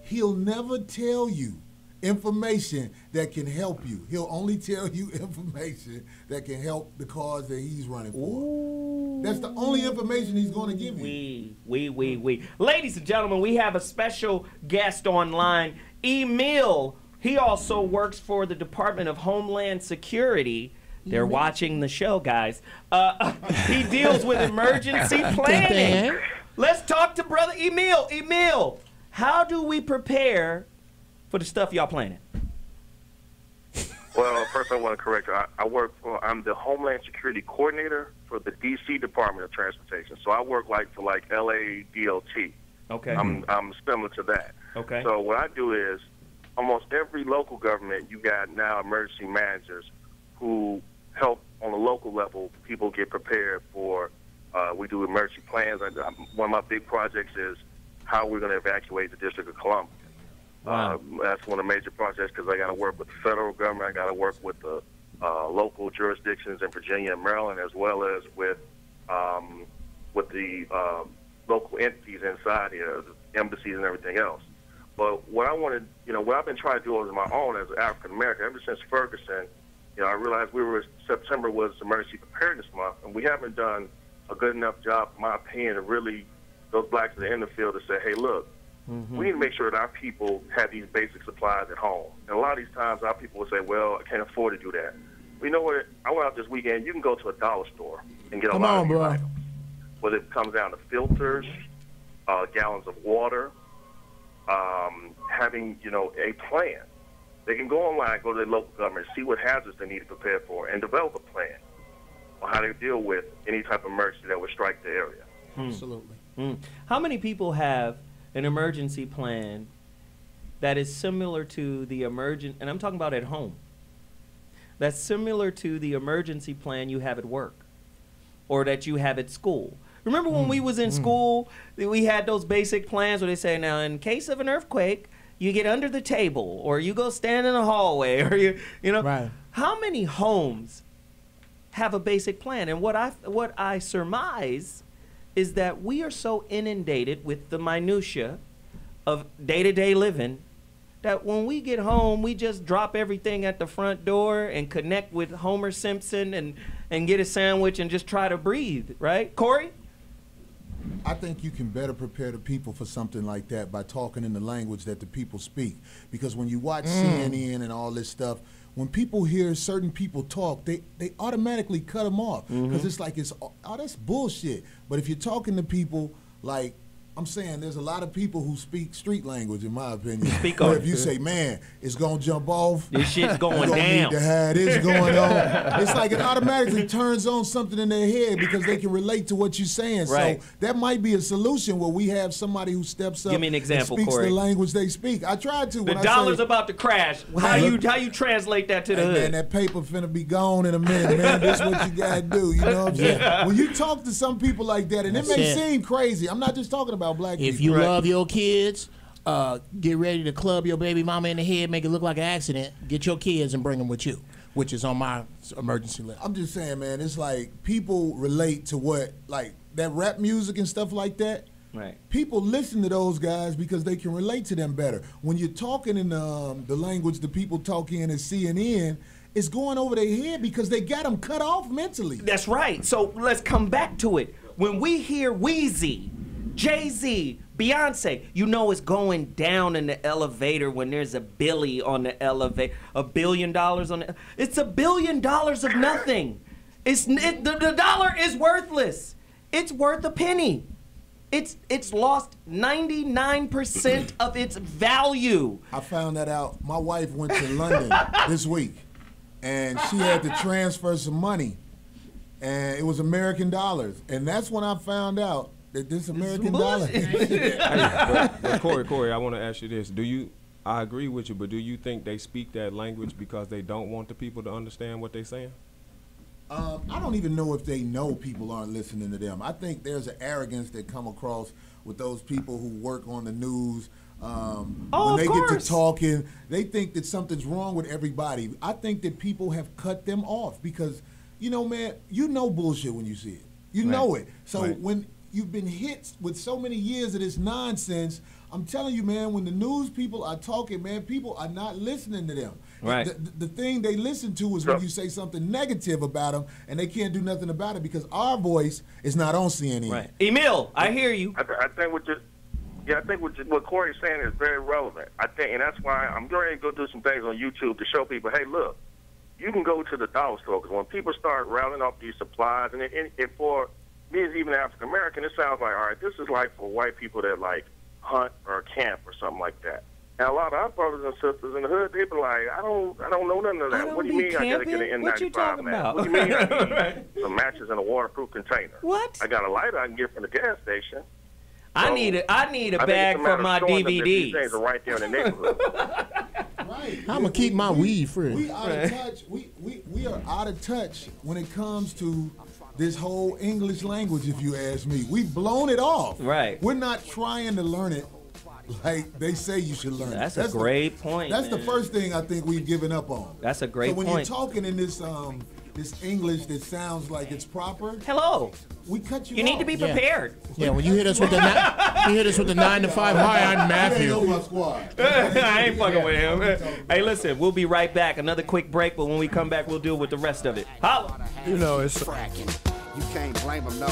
He'll never tell you information that can help you. He'll only tell you information that can help the cause that he's running for. Ooh. That's the only information he's going to give you. We. Ladies and gentlemen, we have a special guest online, Emil. He also works for the Department of Homeland Security. They're watching the show, guys. He deals with emergency planning. Let's talk to Brother Emil. Emil, how do we prepare for the stuff y'all planning? Well, first I want to correct you. I'm the Homeland Security Coordinator for the D.C. Department of Transportation. So I work for L.A. DOT. Okay. I'm similar to that. Okay. So what I do is, almost every local government, you got now emergency managers who help on the local level people get prepared for. We do emergency plans. One of my big projects is how we're going to evacuate the District of Columbia. Wow. That's one of the major projects because I got to work with the federal government. I got to work with the local jurisdictions in Virginia and Maryland, as well as with the local entities inside here, the embassies and everything else. But what I wanted, what I've been trying to do on my own as an African American ever since Ferguson, I realized September was Emergency Preparedness Month, and we haven't done a good enough job, in my opinion, of really those blacks that are in the field to say, hey, look, We need to make sure that our people have these basic supplies at home. And a lot of these times, our people will say, well, I can't afford to do that. Well, you know what? I went out this weekend. You can go to a dollar store and get a lot of these items. Whether it comes down to filters, gallons of water, having, a plan. They can go online, go to their local government, see what hazards they need to prepare for, and develop a plan on how to deal with any type of emergency that would strike the area. Absolutely. How many people have an emergency plan that is similar to the and I'm talking about at home, that's similar to the emergency plan you have at work or that you have at school? Remember when we was in school, we had those basic plans where they say, now in case of an earthquake, you get under the table or you go stand in the hallway or you know. Right. How many homes have a basic plan? And what I surmise is that we are so inundated with the minutia of day-to-day living that when we get home, we just drop everything at the front door and connect with Homer Simpson and get a sandwich and just try to breathe, right? Corey? I think you can better prepare the people for something like that by talking in the language that the people speak. Because when you watch CNN and all this stuff, when people hear certain people talk, they automatically cut them off. Because it's like, that's bullshit. But if you're talking to people like, I'm saying there's a lot of people who speak street language, in my opinion. Speak on if you say, man, it's going to jump off. This shit's going down. down. Need to have this going on. It's like it automatically turns on something in their head because they can relate to what you're saying. Right. So that might be a solution where we have somebody who steps up Give me an example, and speaks Corey. the language they speak. I tried to. The when dollar's I say, about to crash. How you translate that to the hood? Man, that paper finna be gone in a minute, man. This is what you gotta do. You know what I'm saying? Yeah. When you talk to some people like that, and That's it may it. seem crazy. I'm not just talking about black people. If you love your kids, get ready to club your baby mama in the head, make it look like an accident. Get your kids and bring them with you, which is on my emergency list. I'm just saying, man, it's like people relate to what, like that rap music and stuff like that. Right. People listen to those guys because they can relate to them better. When you're talking in the language the people talk in at CNN, it's going over their head because they got them cut off mentally. That's right. So let's come back to it. When we hear Weezy, Jay-Z, Beyonce, you know it's going down in the elevator when there's a Billy on the elevator, $1 billion on the. It's $1 billion of nothing. The dollar is worthless. It's worth a penny. It's lost 99% of its value. I found that out. My wife went to London this week, and she had to transfer some money, and it was American dollars, and that's when I found out that this American dollar. But Corey, I want to ask you this: I agree with you, but do you think they speak that language because they don't want the people to understand what they're saying? I don't even know if they know people aren't listening to them. I think there's an arrogance that come across with those people who work on the news. When they get to talking, they think that something's wrong with everybody. I think that people have cut them off because, man, you know bullshit when you see it. You know it. So when you've been hit with so many years of this nonsense, I'm telling you, man, when the news people are talking, man, people are not listening to them. Right. The thing they listen to is when you say something negative about them, and they can't do nothing about it because our voice is not on CNN. Right. Emil, I hear you. I think what Corey's saying is very relevant. I think, and that's why I'm going to go do some things on YouTube to show people, hey, look, you can go to the dollar store because when people start rounding off these supplies, and for me as even African American, it sounds like, all right, this is like for white people that like hunt or camp or something like that. And a lot of our brothers and sisters in the hood, they be like, I don't know none of that. What do you mean I gotta get an N95 What you talking about? What do you mean I need some matches in a waterproof container? What? I got a lighter I can get from the gas station. I need a bag for my DVDs. These things are right there in the neighborhood. Right. I'm gonna keep my weed free. We out of touch. We are out of touch when it comes to this whole English language, if you ask me. We've blown it off. Right. We're not trying to learn it like they say you should learn it. That's a great point. That's man. the first thing I think we've given up on. That's a great point. So when point. you're talking in this English that sounds like it's proper. Hello. We cut you off. You need to be prepared. Yeah, when you hit us with the 9 to 5. Hi, I'm Matthew. I ain't fucking with him. Hey, listen, we'll be right back. Another quick break, but when we come back, we'll deal with the rest of it. Holla. It's You can't blame them, no.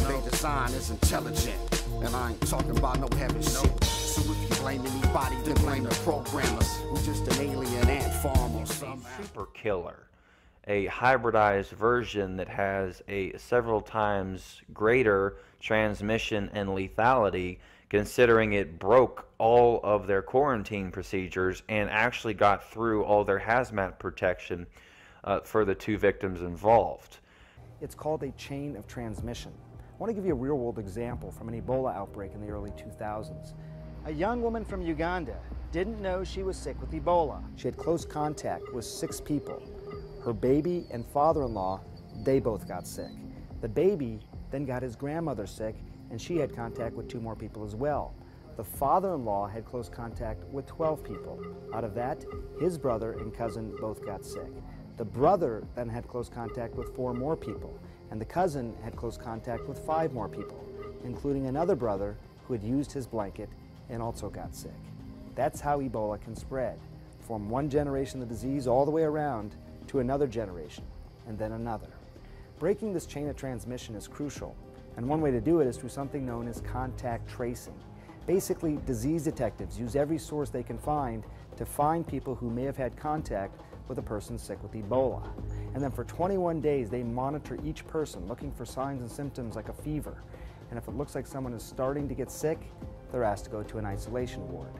Big design is intelligent. And I ain't talking about no heavy shit. So if you blame anybody, then blame the programmers. We're just an alien ant farm or something. Super killer, a hybridized version that has a several times greater transmission and lethality, considering it broke all of their quarantine procedures and actually got through all their hazmat protection for the 2 victims involved. It's called a chain of transmission. I want to give you a real-world example from an Ebola outbreak in the early 2000s. A young woman from Uganda didn't know she was sick with Ebola. She had close contact with 6 people. Her baby and father-in-law, they both got sick. The baby then got his grandmother sick, and she had contact with 2 more people as well. The father-in-law had close contact with 12 people. Out of that, his brother and cousin both got sick. The brother then had close contact with 4 more people, and the cousin had close contact with 5 more people, including another brother who had used his blanket and also got sick. That's how Ebola can spread, from one generation of the disease all the way around to another generation, and then another. Breaking this chain of transmission is crucial, and one way to do it is through something known as contact tracing. Basically, disease detectives use every source they can find to find people who may have had contact with a person sick with Ebola. And then for 21 days, they monitor each person, looking for signs and symptoms like a fever. And if it looks like someone is starting to get sick, they're asked to go to an isolation ward.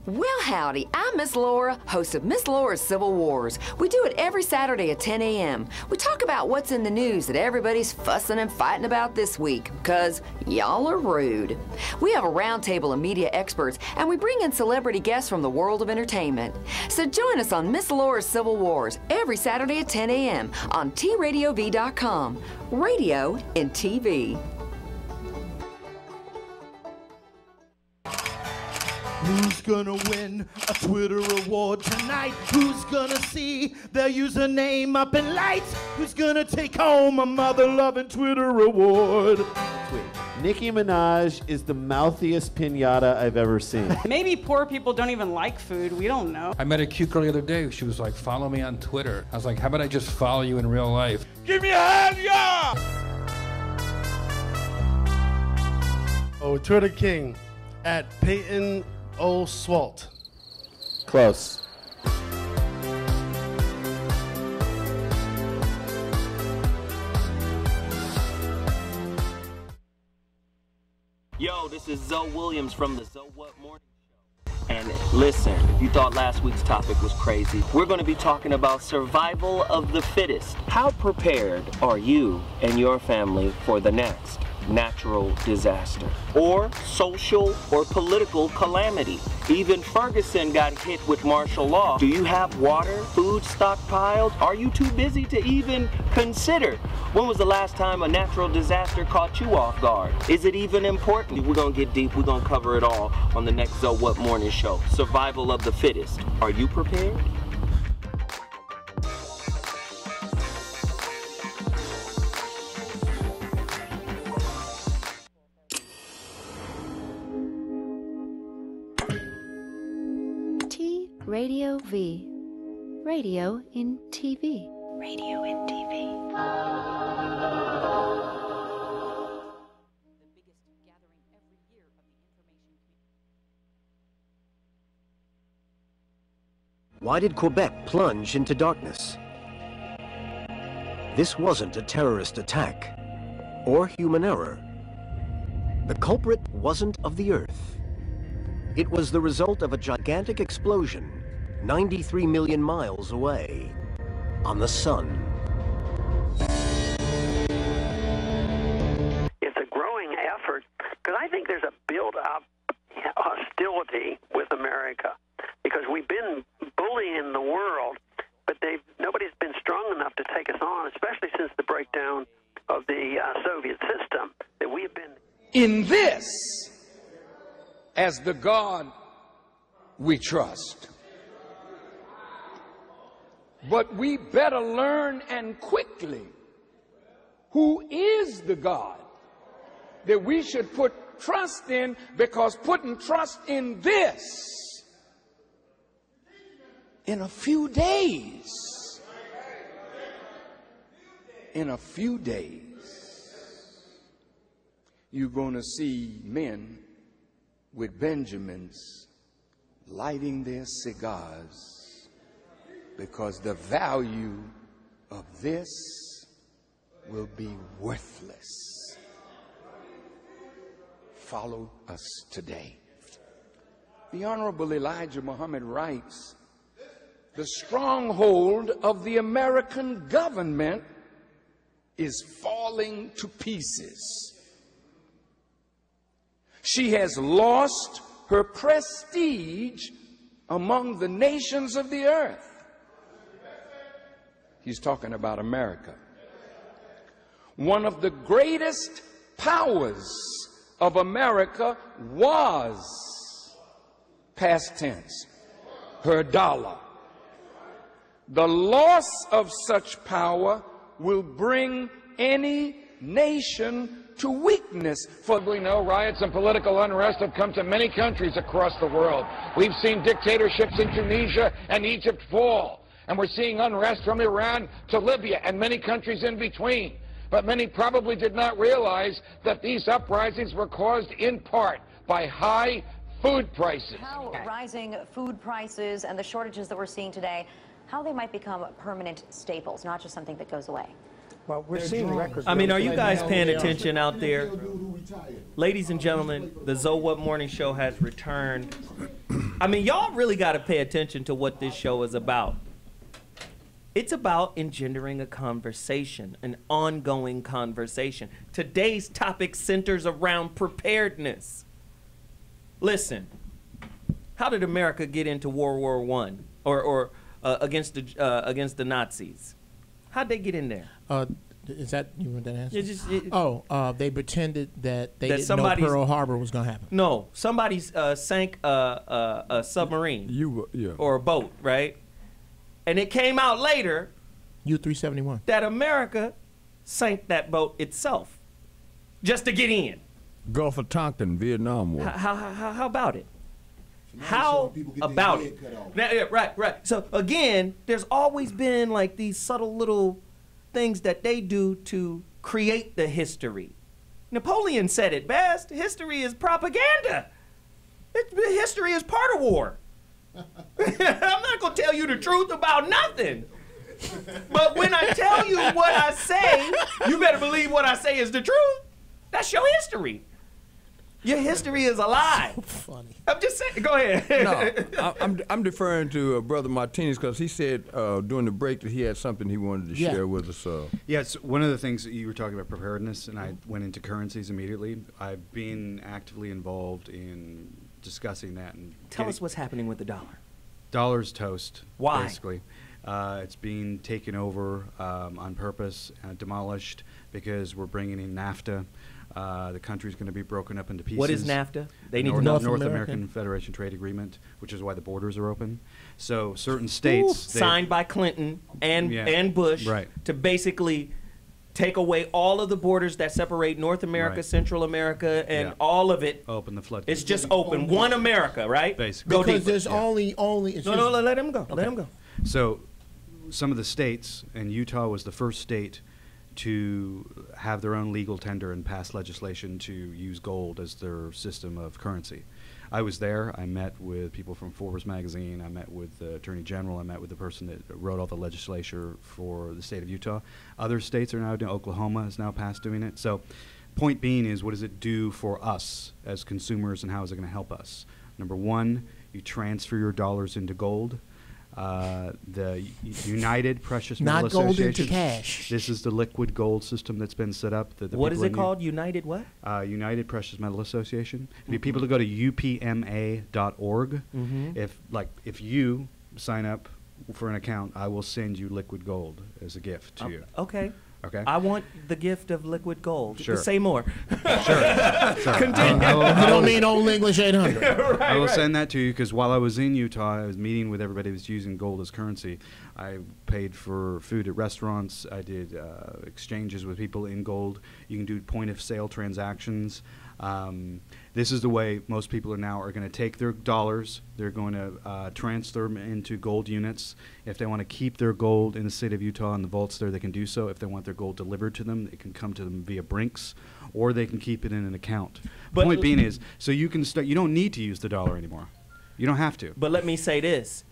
Well, howdy, I'm Miss Laura, host of Miss Laura's Civil Wars. We do it every Saturday at 10 a.m. We talk about what's in the news that everybody's fussing and fighting about this week, because y'all are rude. We have a roundtable of media experts, and we bring in celebrity guests from the world of entertainment. So join us on Miss Laura's Civil Wars every Saturday at 10 a.m. on TRadiov.com. Radio and TV. Who's gonna win a Twitter award tonight? Who's gonna see their username up in lights? Who's gonna take home a mother-loving Twitter award? Nicki Minaj is the mouthiest pinata I've ever seen. Maybe poor people don't even like food. We don't know. I met a cute girl the other day. She was like, follow me on Twitter. I was like, how about I just follow you in real life? Give me a hand, yeah! Oh, Twitter King at Peyton O'Swalt. Close. Yo, this is Zoe Williams from the Zoe What Morning Show. And listen, you thought last week's topic was crazy. We're going to be talking about survival of the fittest. How prepared are you and your family for the next natural disaster or social or political calamity? Even Ferguson got hit with martial law. Do you have water, food stockpiled? Are you too busy to even consider? When was the last time a natural disaster caught you off guard? Is it even important? We're gonna get deep. We're gonna cover it all on the next Zoe What Morning Show. Survival of the fittest. Are you prepared? Radio V. Radio in TV. Radio in TV. Why did Quebec plunge into darkness? This wasn't a terrorist attack or human error. The culprit wasn't of the Earth. It was the result of a gigantic explosion 93 million miles away on the sun. It's a growing effort because I think there's a built-up hostility with America because we've been bullying the world, but nobody's been strong enough to take us on, especially since the breakdown of the Soviet system, that we have been in this as the God we trust. But we better learn and quickly who is the God that we should put trust in, because putting trust in this in a few days, you're going to see men with Benjamins lighting their cigars because the value of this will be worthless. Follow us today. The Honorable Elijah Muhammad writes, the stronghold of the American government is falling to pieces. She has lost her prestige among the nations of the earth. He's talking about America. One of the greatest powers of America was, past tense, her dollar. The loss of such power will bring any nation to weakness. For we know riots and political unrest have come to many countries across the world. We've seen dictatorships in Tunisia and Egypt fall. And we're seeing unrest from Iran to Libya and many countries in between. But many probably did not realize that these uprisings were caused in part by high food prices. How rising food prices and the shortages that we're seeing today, how they might become permanent staples, not just something that goes away. Well, we're seeing records. I mean, are you guys paying attention out there? Ladies and gentlemen, the Zoe What Morning Show has returned. I mean, y'all really got to pay attention to what this show is about. It's about engendering a conversation, an ongoing conversation. Today's topic centers around preparedness. Listen, how did America get into World War I or against the Nazis? How'd they get in there? Is that you want that answer? Just, they pretended that they didn't know Pearl Harbor was going to happen. No, somebody sank a submarine or a boat, right? And it came out later U-371 that America sank that boat itself just to get in. Gulf of Tonkin, Vietnam War. How about it? How about it? Yeah, right. So again, there's always been like these subtle little things that they do to create the history. Napoleon said it best. History is propaganda. History is part of war. I'm not going to tell you the truth about nothing. But when I tell you what I say, you better believe what I say is the truth. That's your history. Your history is a lie. So funny. I'm just saying. Go ahead. No, I'm deferring to Brother Martinez because he said during the break that he had something he wanted to share with us. Yes, one of the things that you were talking about preparedness, and I went into currencies immediately. I've been actively involved in discussing that. And tell us what's happening with the dollar. Dollar's toast. Why? Basically. It's being taken over on purpose, demolished because we're bringing in NAFTA. The country's going to be broken up into pieces. What is NAFTA? They need North American Federation Trade Agreement, which is why the borders are open. So certain states signed by Clinton and Bush to basically take away all of the borders that separate North America, Central America, and all of it. Open the floodgates. It's just open. One America, right? Basically. Because there's only. No, let him go. Okay. Let him go. So some of the states, and Utah was the first state to have their own legal tender and pass legislation to use gold as their system of currency. I was there. I met with people from Forbes magazine. I met with the Attorney General. I met with the person that wrote all the legislature for the state of Utah. Other states are now doing. Oklahoma has now passed doing it. So point being is, what does it do for us as consumers, and how is it going to help us? Number one, you transfer your dollars into gold. The United Precious Metal Association. Not gold into cash. This is the liquid gold system that's been set up. What is it called? United what? United Precious Metal Association. If people to go to upma.org. If you sign up for an account, I will send you liquid gold as a gift to you. Okay. Okay. I want the gift of liquid gold. Sure. Say more. Sure. Continue. You don't mean Old English 800. I will send that to you because while I was in Utah, I was meeting with everybody that's using gold as currency. I paid for food at restaurants. I did exchanges with people in gold. You can do point-of-sale transactions. This is the way most people are going to take their dollars, They're going to transfer them into gold units. If they want to keep their gold in the state of Utah and the vaults there, they can do so. If they want their gold delivered to them, it can come to them via Brinks, or they can keep it in an account. The point being is, so you can start. You don't need to use the dollar anymore. You don't have to. But let me say this: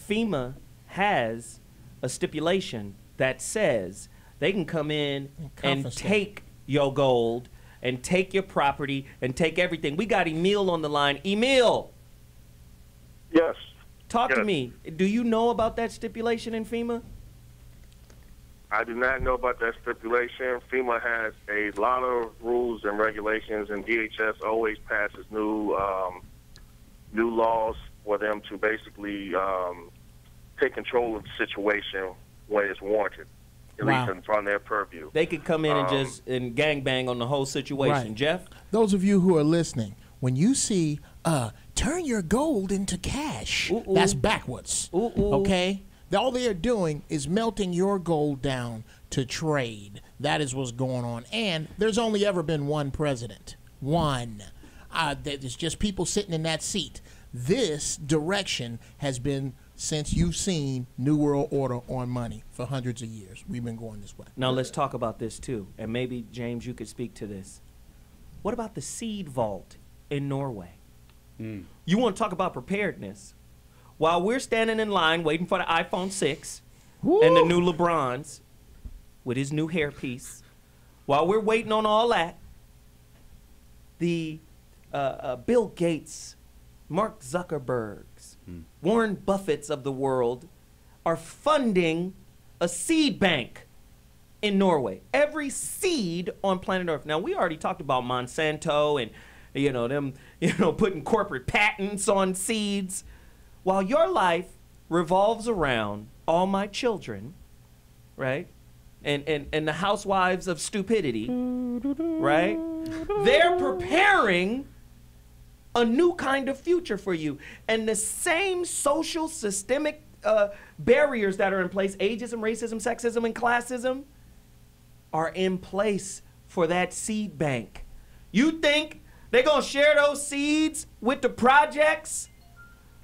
FEMA has a stipulation that says they can come in and take your gold and take your property and take everything. We got Emil on the line. Emil. Yes. Talk to me. Do you know about that stipulation in FEMA? I do not know about that stipulation. FEMA has a lot of rules and regulations, and DHS always passes new laws for them to basically take control of the situation when it's warranted, at least from their purview. They could come in and just gangbang on the whole situation. Right. Jeff? Those of you who are listening, when you see turn your gold into cash, that's backwards. Okay? All they are doing is melting your gold down to trade. That is what's going on. And there's only ever been one president. One. There's just people sitting in that seat. This direction has been since you've seen New World Order on money for hundreds of years. We've been going this way. Now let's talk about this too. And maybe, James, you could speak to this. What about the seed vault in Norway? You want to talk about preparedness? While we're standing in line waiting for the iPhone 6 and the new LeBrons with his new hairpiece, while we're waiting on all that, the Bill Gates, Mark Zuckerbergs, Warren Buffetts of the world are funding a seed bank in Norway. Every seed on planet Earth. Now, we already talked about Monsanto and, them, putting corporate patents on seeds. While your life revolves around all my children, right? And the housewives of stupidity, right? They're preparing a new kind of future for you. And the same social systemic barriers that are in place, ageism, racism, sexism, and classism, are in place for that seed bank. You think they're going to share those seeds with the projects?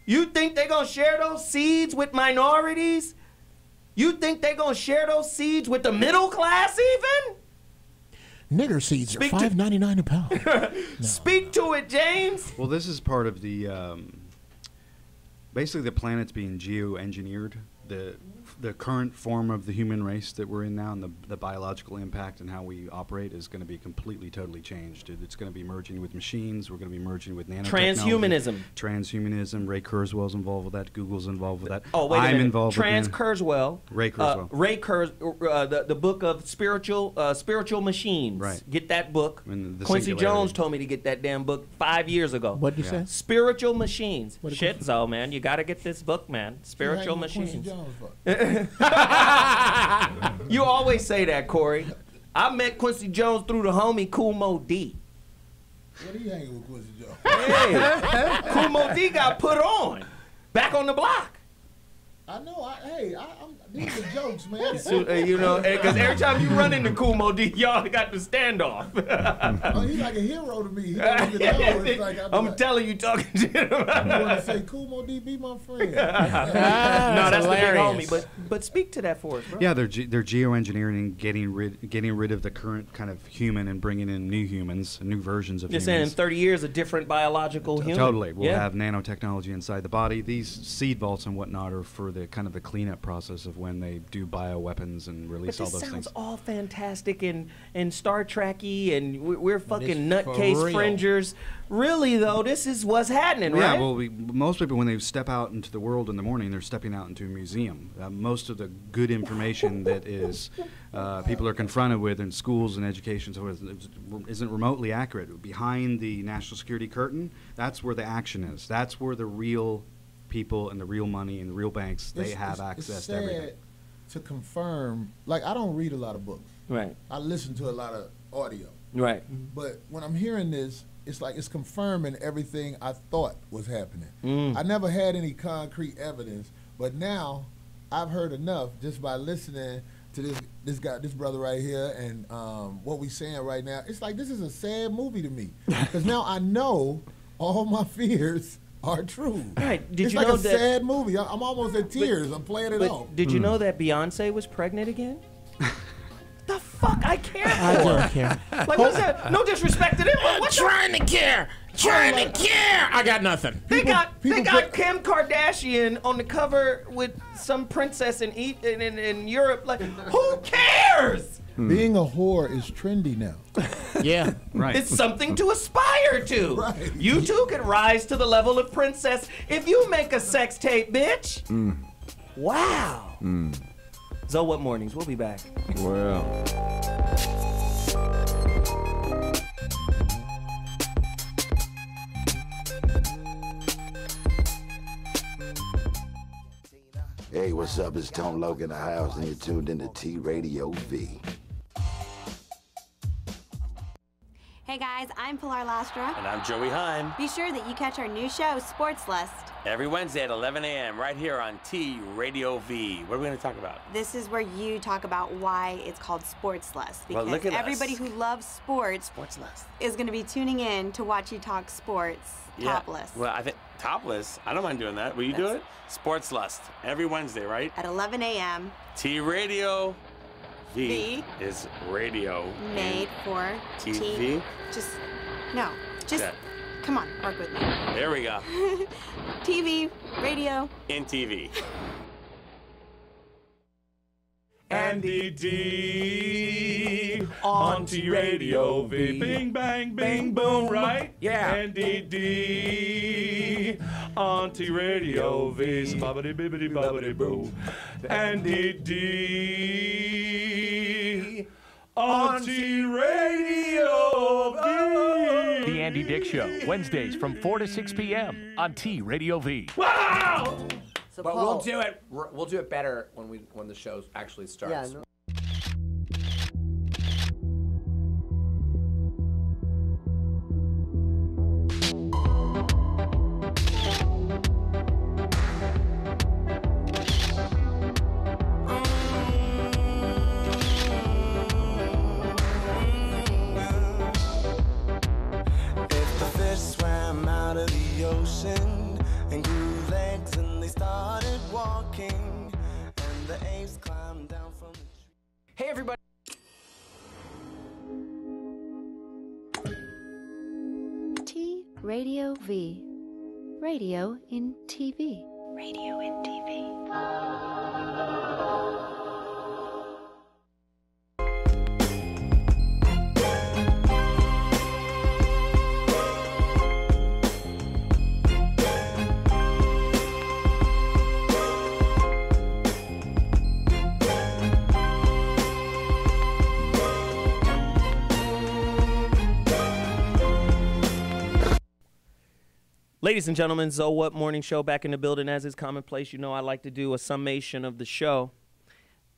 You think they're going to share those seeds with minorities? You think they're going to share those seeds with the middle class even? Nigger seeds are $5.99 a pound. No. Speak to it, James. Well, this is part of the, basically the planet's being geoengineered. The current form of the human race that we're in now and the biological impact and how we operate is going to be completely, totally changed. It's going to be merging with machines. We're going to be merging with nanotechnology. Transhumanism. Ray Kurzweil's involved with that. Google's involved with that. Oh, wait a minute. I'm involved with Kurzweil. Ray Kurzweil. The book of spiritual machines. Right. Get that book. Quincy Jones told me to get that damn book 5 years ago. What did you say? Spiritual Machines. Shit, Zo, man. You got to get this book, man. Spiritual Machines. You always say that, Corey. I met Quincy Jones through the homie Kool Mo D. What are you hanging with Quincy Jones? Hey, Kool Mo D got put on. Back on the block. I know. These are jokes, man. Because every time you run into Kool Mo D, y'all got the standoff. He's like a hero to me. He don't even know. It's like, I'm telling you, talking to him. You want to say, Kool Mo D, be my friend. No, that's hilarious. The big homie. But speak to that for us, bro. Yeah, they're geoengineering, getting rid of the current kind of human and bringing in new humans, new versions of humans. You're saying in 30 years, a different biological human. Totally. We'll have nanotechnology inside the body. These seed vaults and whatnot are for the kind of the cleanup process of when they do bioweapons and release all those things. This sounds all fantastic and Star Trek-y, and we're fucking nutcase fringers. Really, though, this is what's happening, right? Yeah, well, most people, when they step out into the world in the morning, they're stepping out into a museum. Most of the good information that is people are confronted with in schools and education so isn't remotely accurate. Behind the national security curtain, that's where the action is. That's where the real people and the real money and the real banks, they have access to everything. To confirm, like, I don't read a lot of books. Right. I listen to a lot of audio. Right. But when I'm hearing this, it's like it's confirming everything I thought was happening. I never had any concrete evidence, but now I've heard enough just by listening to this brother right here, and what we saying right now. It's like this is a sad movie to me because now I know all my fears are true. Right. Did it's you like know a that? sad movie. I'm almost at tears. I'm playing it But off. did you know that Beyonce was pregnant again? The fuck I care for? I don't care. Like, what's that? No disrespect to them. But what's Trying to care. Trying to care. I got nothing. They got Kim Kardashian on the cover with some princess in Europe. Like, who cares? Being a whore is trendy now. Yeah, right. It's something to aspire to. Right. You too can rise to the level of princess if you make a sex tape, bitch. Wow. Zoe, what mornings? We'll be back. Well. Hey, what's up? It's Tone Loc in the house, and you're tuned into T Radio V. Hey guys, I'm Pilar Lastra. And I'm Joey Heim. Be sure that you catch our new show, Sports Lust. Every Wednesday at 11 a.m. right here on T Radio V. What are we going to talk about? This is where you talk about why it's called Sports Lust. Well, Because look at everybody us. who loves sports is going to be tuning in to watch you talk sports topless. Well, I think topless. I don't mind doing that. Will you do it? Sports Lust. Every Wednesday, right? At 11 a.m. T Radio V V. is radio. Made for TV? Just Yeah. come on, work with me. There we go. TV, radio. In TV. Andy D on T Radio V. Bing, bang, bing, boom, right? Yeah. Andy D on T Radio V. Bobbity, bibbity, bobbity, boo. Andy D on T Radio V. The Andy Dick Show, Wednesdays from 4 to 6 p.m. on T Radio V. Wow! So But Paul, we'll do it. We'll do it better when the show actually starts. Yeah, no. If the fish swam out of the ocean and grew legs and they started walking, and the apes climbed down from the tree. Hey, everybody. T Radio V. Radio in TV. Radio in TV. Ladies and gentlemen, Zoe What Morning Show back in the building as is commonplace. You know I like to do a summation of the show.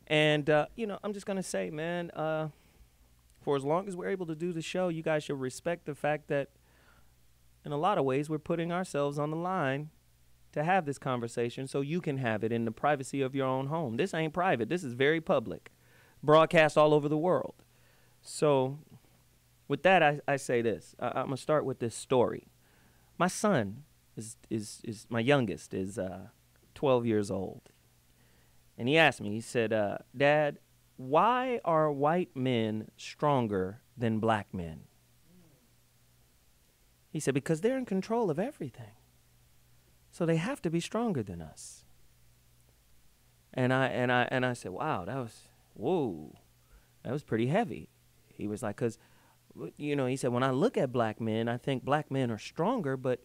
And, I'm just going to say, man, for as long as we're able to do the show, you guys should respect the fact that in a lot of ways we're putting ourselves on the line to have this conversation so you can have it in the privacy of your own home. This ain't private. This is very public. Broadcast all over the world. So with that, I say this. I'm going to start with this story. My son is my youngest is 12 years old. And he asked me, he said, Dad, why are white men stronger than black men? He said, because they're in control of everything. So they have to be stronger than us. And I said, wow, that was pretty heavy. He was like, because he said, when I look at black men, I think black men are stronger, but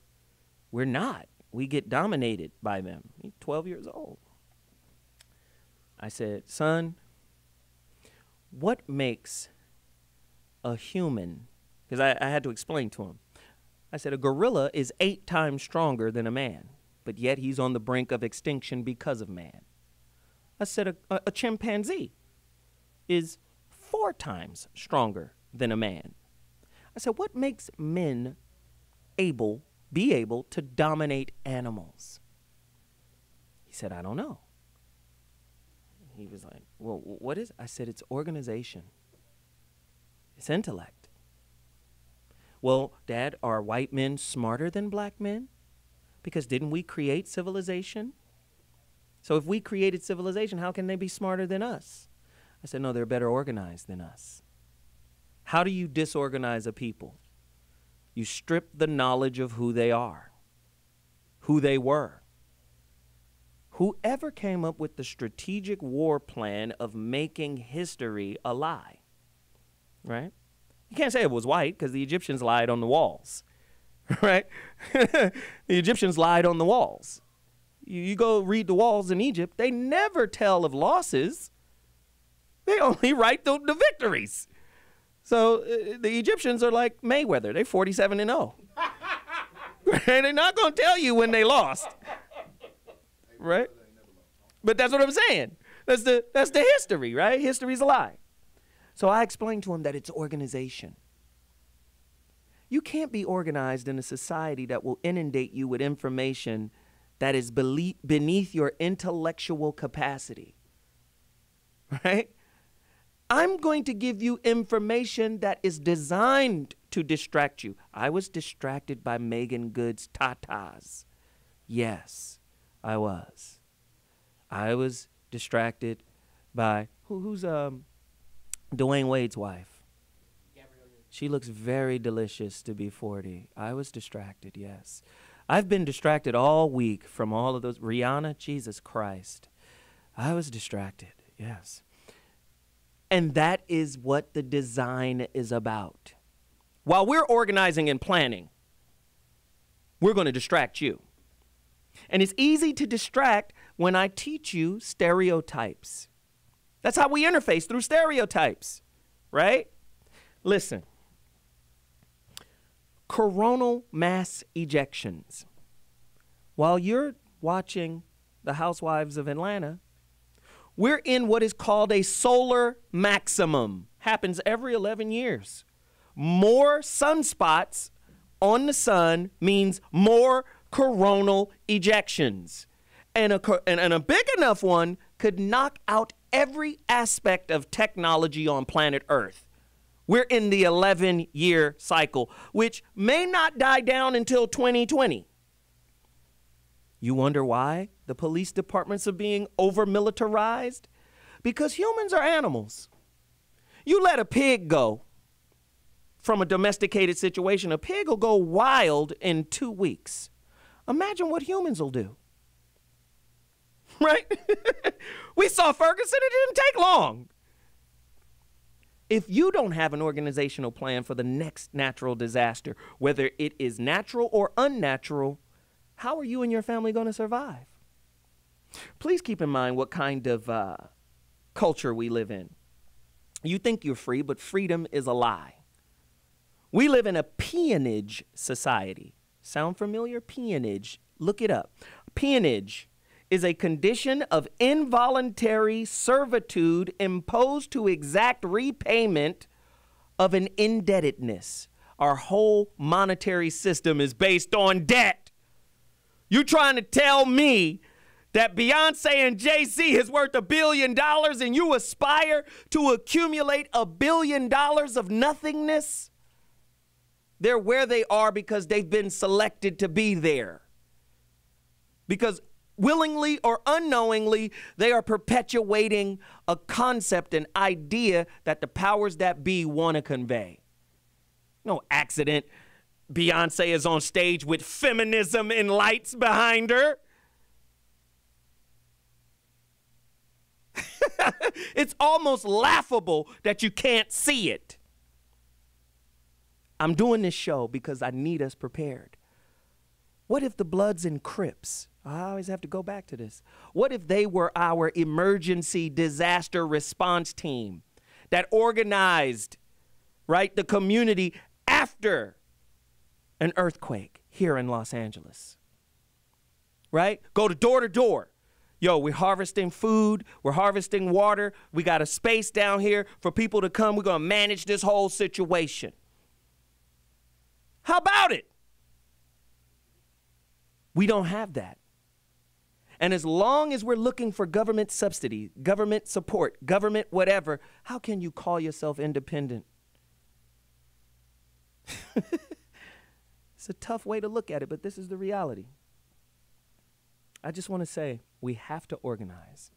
we're not. We get dominated by them. He's 12 years old. I said, son, what makes a human, because I had to explain to him. I said, a gorilla is 8 times stronger than a man, but yet he's on the brink of extinction because of man. I said, a chimpanzee is 4 times stronger than a man. I said, what makes men be able to dominate animals? He said, I don't know. He was like, well, what is it? I said, it's organization. It's intellect. Well, Dad, are white men smarter than black men? Because didn't we create civilization? So if we created civilization, how can they be smarter than us? I said, no, they're better organized than us. How do you disorganize a people? You strip the knowledge of who they are, who they were. Whoever came up with the strategic war plan of making history a lie, right? You can't say it was white because the Egyptians lied on the walls, right? The Egyptians lied on the walls. You go read the walls in Egypt, they never tell of losses. They only write the victories. So the Egyptians are like Mayweather. They're 47-0. They're not going to tell you when they lost. Right? But that's what I'm saying. That's the history, right? History's a lie. So I explained to him that it's organization. You can't be organized in a society that will inundate you with information that is beneath your intellectual capacity. Right? I'm going to give you information that is designed to distract you. I was distracted by Megan Good's tatas. Yes, I was. I was distracted by, who's Dwayne Wade's wife? She looks very delicious to be 40. I was distracted, yes. I've been distracted all week from all of those. Rihanna, Jesus Christ. I was distracted, yes. And that is what the design is about. While we're organizing and planning, we're going to distract you. And it's easy to distract when I teach you stereotypes. That's how we interface, through stereotypes, right? Listen, coronal mass ejections. While you're watching The Housewives of Atlanta, we're in what is called a solar maximum. Happens every 11 years. More sunspots on the sun means more coronal ejections. And a big enough one could knock out every aspect of technology on planet Earth. We're in the 11-year cycle, which may not die down until 2020. You wonder why the police departments are being over-militarized? Because humans are animals. You let a pig go from a domesticated situation, a pig will go wild in 2 weeks. Imagine what humans will do. Right? We saw Ferguson, it didn't take long. If you don't have an organizational plan for the next natural disaster, whether it is natural or unnatural, how are you and your family going to survive? Please keep in mind what kind of culture we live in. You think you're free, but freedom is a lie. We live in a peonage society. Sound familiar? Peonage. Look it up. Peonage is a condition of involuntary servitude imposed to exact repayment of an indebtedness. Our whole monetary system is based on debt. You trying to tell me that Beyonce and Jay-Z is worth $1 billion and you aspire to accumulate $1 billion of nothingness? They're where they are because they've been selected to be there. Because willingly or unknowingly, they are perpetuating a concept, an idea that the powers that be want to convey. No accident Beyonce is on stage with feminism in lights behind her. It's almost laughable that you can't see it. I'm doing this show because I need us prepared. What if the Bloods and Crips, I always have to go back to this. What if they were our emergency disaster response team that organized, right, the community after an earthquake here in Los Angeles, right? Go to door. Yo, we're harvesting food. We're harvesting water. We got a space down here for people to come. We're going to manage this whole situation. How about it? We don't have that. And as long as we're looking for government subsidy, government support, government whatever, how can you call yourself independent? It's a tough way to look at it, but this is the reality. I just want to say we have to organize.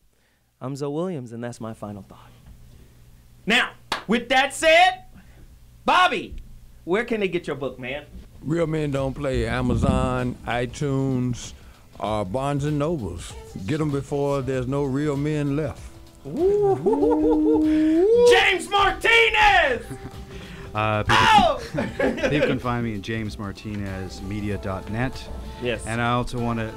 I'm Zoe Williams, and that's my final thought. Now, with that said, Bobby, where can they get your book, man? Real Men Don't Play. Amazon, iTunes, Barnes and Nobles. Get them before there's no real men left. James Martinez! People can find me at jamesmartinezmedia.net. Yes. And I also want to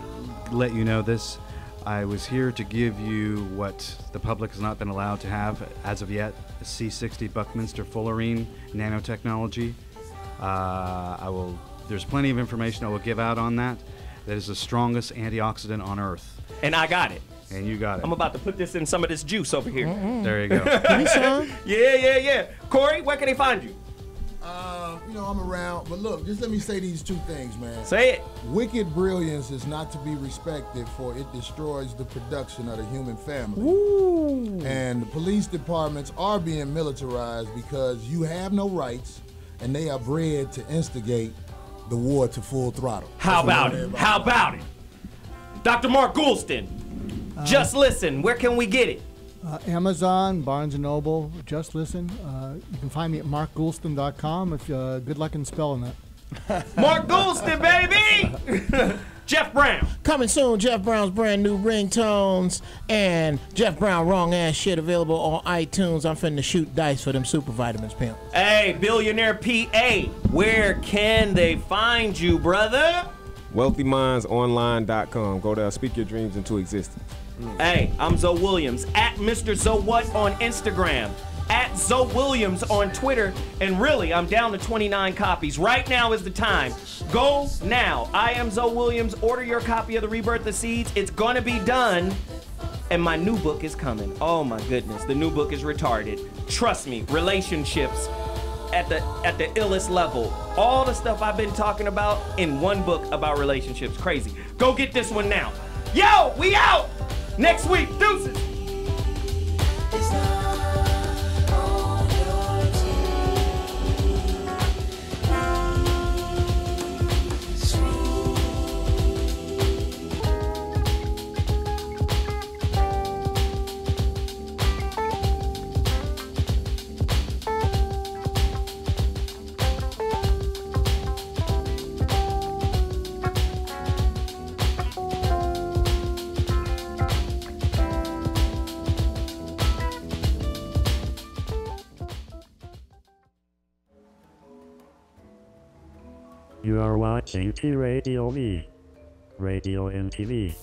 let you know this. I was here to give you what the public has not been allowed to have as of yet, the C60 Buckminster Fullerene nanotechnology. There's plenty of information I will give out on that. That is the strongest antioxidant on Earth. And I got it. And you got it. I'm about to put this in some of this juice over here. There you go. Give me some. Yeah. Corey, where can they find you? I'm around, but look, just let me say these two things, man. Say it. Wicked brilliance is not to be respected, for it destroys the production of the human family. Ooh. And the police departments are being militarized because you have no rights, and they are bred to instigate the war to full throttle. How about it? Dr. Mark Goulston, Just Listen, where can we get it? Amazon, Barnes & Noble, Just Listen. You can find me at markgoulston.com. If good luck in spelling that. Mark Goulston, baby! Jeff Brown. Coming soon, Jeff Brown's brand new ringtones and Jeff Brown wrong ass shit available on iTunes. I'm finna shoot dice for them super vitamins, pimp. Hey, Billionaire PA, where can they find you, brother? WealthyMindsOnline.com. Go there, speak your dreams into existence. Hey, I'm Zoe Williams, at Mr. Zoe What on Instagram, at Zoe Williams on Twitter, and really, I'm down to 29 copies. Right now is the time. Go now. I am Zoe Williams. Order your copy of The Rebirth of Seeds. It's gonna be done, and my new book is coming. Oh my goodness, the new book is retarded. Trust me, relationships at the illest level. All the stuff I've been talking about in one book about relationships. Crazy. Go get this one now. Yo, we out! Next week, deuces. You are watching T-Radio V. Radio and TV.